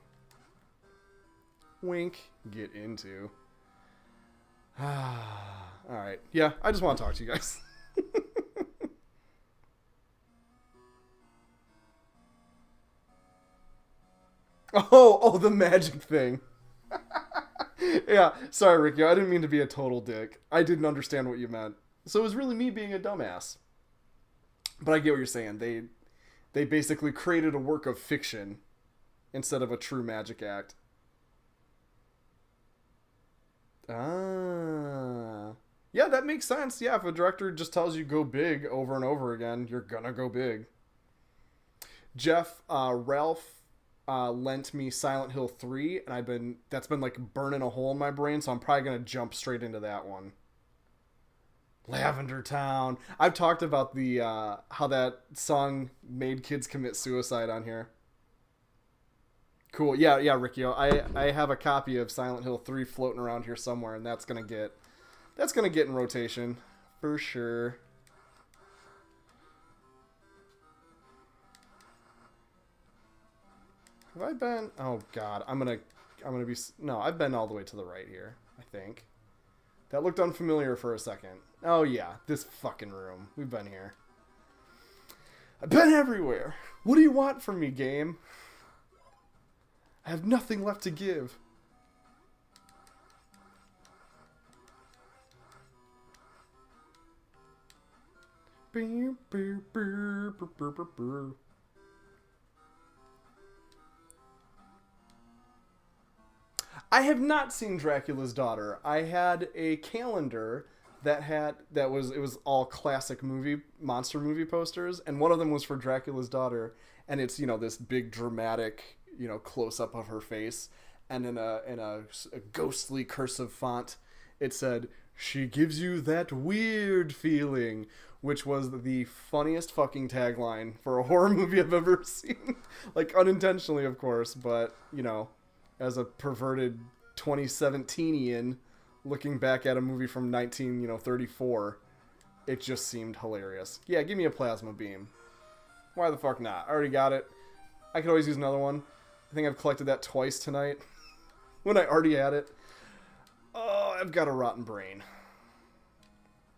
Wink, get into. Alright, yeah, I just want to talk to you guys. Oh, the magic thing. Yeah, sorry, Ricky. I didn't mean to be a total dick. I didn't understand what you meant. So it was really me being a dumbass. But I get what you're saying. They basically created a work of fiction instead of a true magic act. Ah. Yeah, that makes sense. Yeah, if a director just tells you go big over and over again, you're gonna go big. Jeff, Ralph lent me Silent Hill 3, and that's been like burning a hole in my brain, so I'm probably gonna jump straight into that one. Lavender Town. I've talked about the how that song made kids commit suicide on here. Cool. Yeah, Rikio. I have a copy of Silent Hill 3 floating around here somewhere, and that's gonna get in rotation for sure. Have I been? Oh God, I'm gonna be. No, I've been all the way to the right here, I think. That looked unfamiliar for a second. Oh yeah, this fucking room. We've been here. I've been everywhere. What do you want from me, game? I have nothing left to give. I have not seen Dracula's Daughter. I had a calendar it was all classic monster movie posters, and one of them was for Dracula's Daughter, and it's, this big dramatic, close up of her face, and in a ghostly cursive font it said, "She gives you that weird feeling," which was the funniest fucking tagline for a horror movie I've ever seen. Like, unintentionally, of course, but as a perverted 2017ian looking back at a movie from 1934, it just seemed hilarious. Yeah, give me a plasma beam. Why the fuck not? I already got it. I could always use another one. I think I've collected that twice tonight when I already had it. Oh, I've got a rotten brain.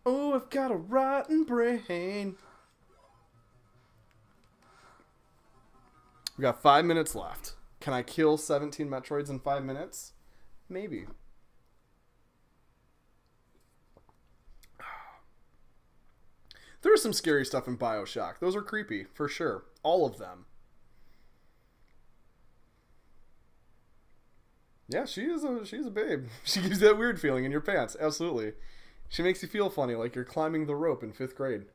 Oh, I've got a rotten brain. We got 5 minutes left. Can I kill 17 Metroids in 5 minutes? Maybe. There is some scary stuff in BioShock. Those are creepy, for sure. All of them. Yeah, she's a babe. She gives you that weird feeling in your pants. Absolutely. She makes you feel funny, like you're climbing the rope in 5th grade.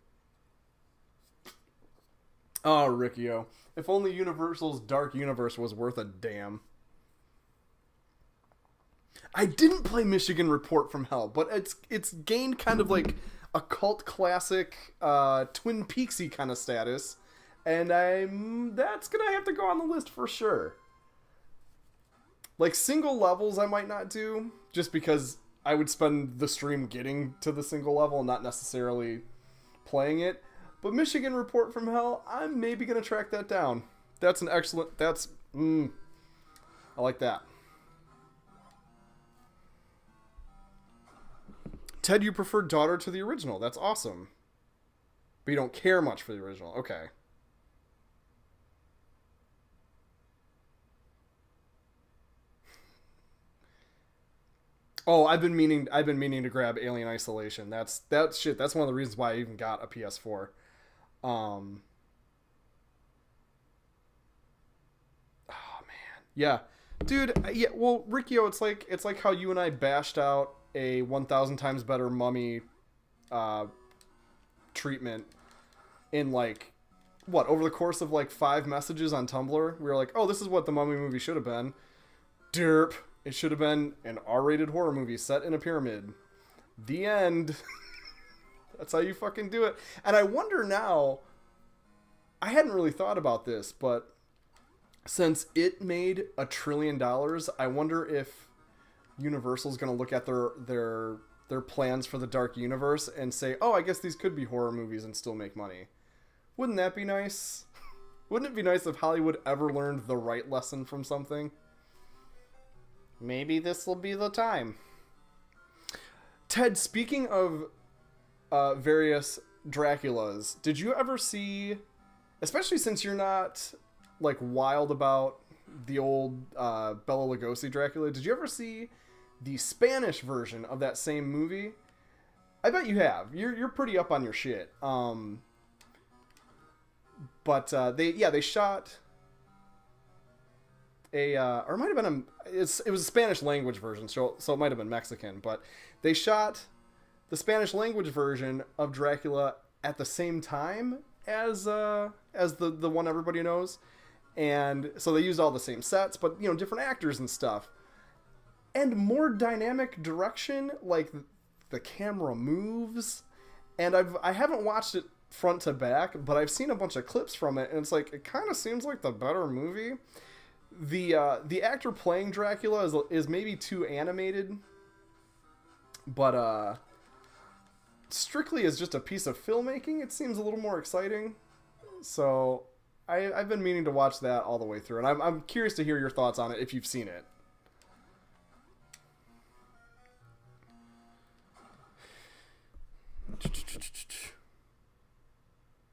Oh, Riccio. If only Universal's Dark Universe was worth a damn. I didn't play Michigan Report from Hell, but it's gained kind of like a cult classic, Twin Peaksy kind of status, and that's gonna have to go on the list for sure. Like single levels, I might not do just because I would spend the stream getting to the single level and not necessarily playing it. But Michigan Report from Hell, I'm maybe gonna track that down. That's an excellent. I like that. Ted, you prefer Daughter to the original. That's awesome. But you don't care much for the original. Okay. Oh, I've been meaning to grab Alien Isolation. That's shit. That's one of the reasons why I even got a PS4. Um oh man. Yeah. Dude, yeah, well, Riccio, it's like how you and I bashed out a 1,000 times better Mummy uh treatment in like what, over the course of like 5 messages on Tumblr. We were like, "Oh, this is what the Mummy movie should have been." Derp. It should have been an R-rated horror movie set in a pyramid. The end. That's how you fucking do it. And I wonder now, I hadn't really thought about this, but since it made $1 trillion, I wonder if Universal's going to look at their plans for the Dark Universe and say, "Oh, I guess these could be horror movies and still make money." Wouldn't that be nice? Wouldn't it be nice if Hollywood ever learned the right lesson from something? Maybe this will be the time. Ted, speaking of various Draculas, did you ever see, especially since you're not like wild about the old Bela Lugosi Dracula, did you ever see the Spanish version of that same movie? I bet you have. You're pretty up on your shit. But they shot or it might have been it was a Spanish language version, so it might have been Mexican, but they shot the Spanish language version of Dracula at the same time as the one everybody knows, and so they used all the same sets, but different actors and stuff, and more dynamic direction, like the camera moves, and I haven't watched it front to back, but I've seen a bunch of clips from it, and it's like it kind of seems like the better movie. The actor playing Dracula is maybe too animated, but strictly as just a piece of filmmaking, it seems a little more exciting. So I've been meaning to watch that all the way through, and I'm curious to hear your thoughts on it if you've seen it.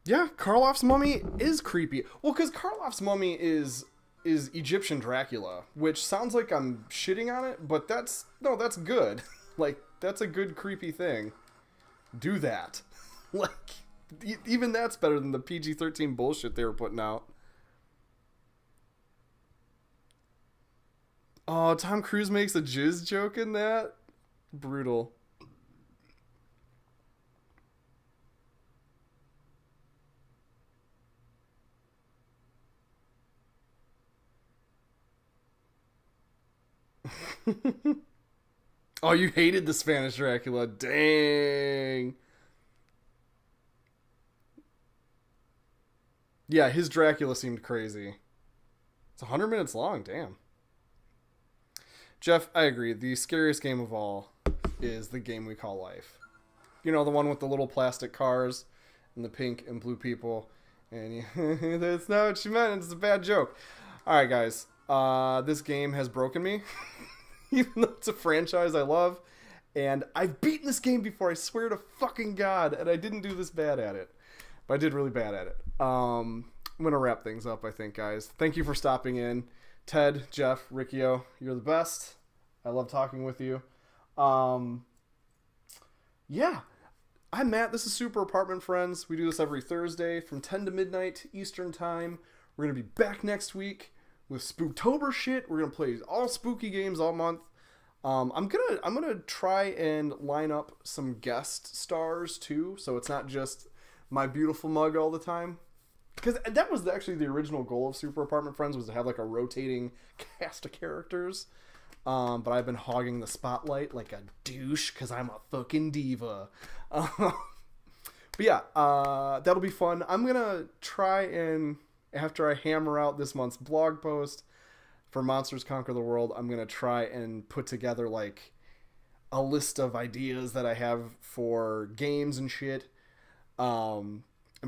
Yeah, Karloff's Mummy is creepy. Well, because Karloff's Mummy is Egyptian Dracula, which sounds like I'm shitting on it, but that's good. Like, that's a good creepy thing. Do that. Like, even that's better than the PG-13 bullshit they were putting out. Oh, Tom Cruise makes a jizz joke in that? Brutal. Oh, you hated the Spanish Dracula. Dang. Yeah, his Dracula seemed crazy. It's 100 minutes long. Damn. Jeff, I agree. The scariest game of all is the game we call life. The one with the little plastic cars and the pink and blue people. And that's not what you meant. It's a bad joke. All right, guys. This game has broken me. Even though it's a franchise I love. And I've beaten this game before, I swear to fucking God. And I didn't do this bad at it. But I did really bad at it. I'm going to wrap things up, I think, guys. Thank you for stopping in. Ted, Jeff, Riccio, you're the best. I love talking with you. Yeah. I'm Matt. This is Super Apartment Friends. We do this every Thursday from 10 to midnight Eastern Time. We're going to be back next week with Spooktober shit. We're gonna play all spooky games all month. I'm gonna try and line up some guest stars too, so it's not just my beautiful mug all the time. because that was actually the original goal of Super Apartment Friends, was to have like a rotating cast of characters. But I've been hogging the spotlight like a douche because I'm a fucking diva. But yeah, that'll be fun. I'm gonna try and, after I hammer out this month's blog post for Monsters Conquer the World, I'm gonna try and put together like a list of ideas that I have for games and shit, and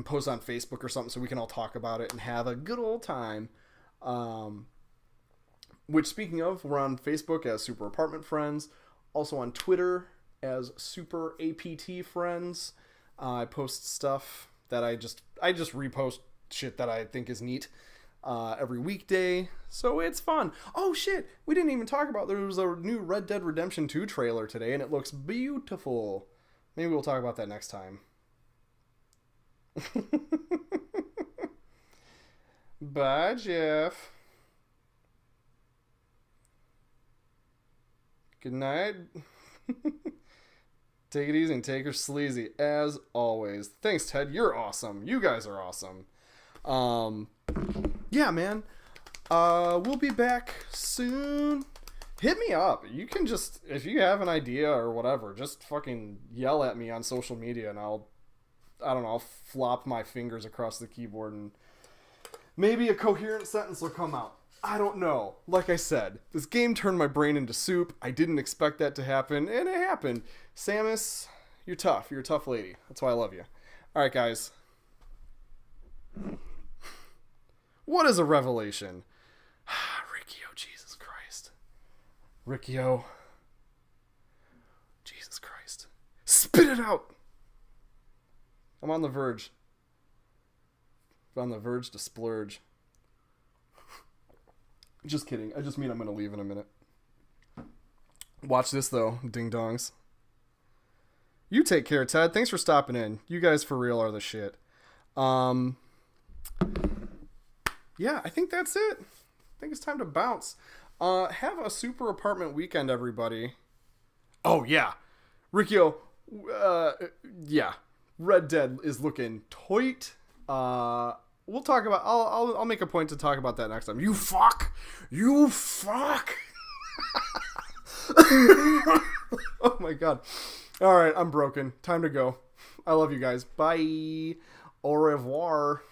post on Facebook or something so we can all talk about it and have a good old time. Which, speaking of, we're on Facebook as Super Apartment Friends, also on Twitter as Super APT Friends. I post stuff that I just repost shit that I think is neat every weekday, so it's fun. Oh shit, we didn't even talk about, there was a new Red Dead Redemption 2 trailer today, and it looks beautiful. Maybe we'll talk about that next time. Bye, Jeff. Good night. Take it easy and take her sleazy, as always. Thanks, Ted. You're awesome. You guys are awesome. Yeah, man. We'll be back soon. Hit me up. You can just, if you have an idea or whatever, just fucking yell at me on social media and I'll flop my fingers across the keyboard and maybe a coherent sentence will come out. I don't know. Like I said, this game turned my brain into soup. I didn't expect that to happen, and it happened. Samus, you're tough. You're a tough lady. That's why I love you. All right, guys. What is a revelation? Riccio, Jesus Christ. Riccio. Jesus Christ. Spit it out! I'm on the verge. I'm on the verge to splurge. Just kidding. I just mean I'm going to leave in a minute. Watch this, though, ding-dongs. You take care, Ted. Thanks for stopping in. You guys, for real, are the shit. Yeah, I think that's it. I think it's time to bounce. Have a super apartment weekend, everybody. Oh, yeah. Riccio, yeah. Red Dead is looking tight. We'll talk about. I'll make a point to talk about that next time. You fuck. Oh my god. All right, I'm broken. Time to go. I love you guys. Bye. Au revoir.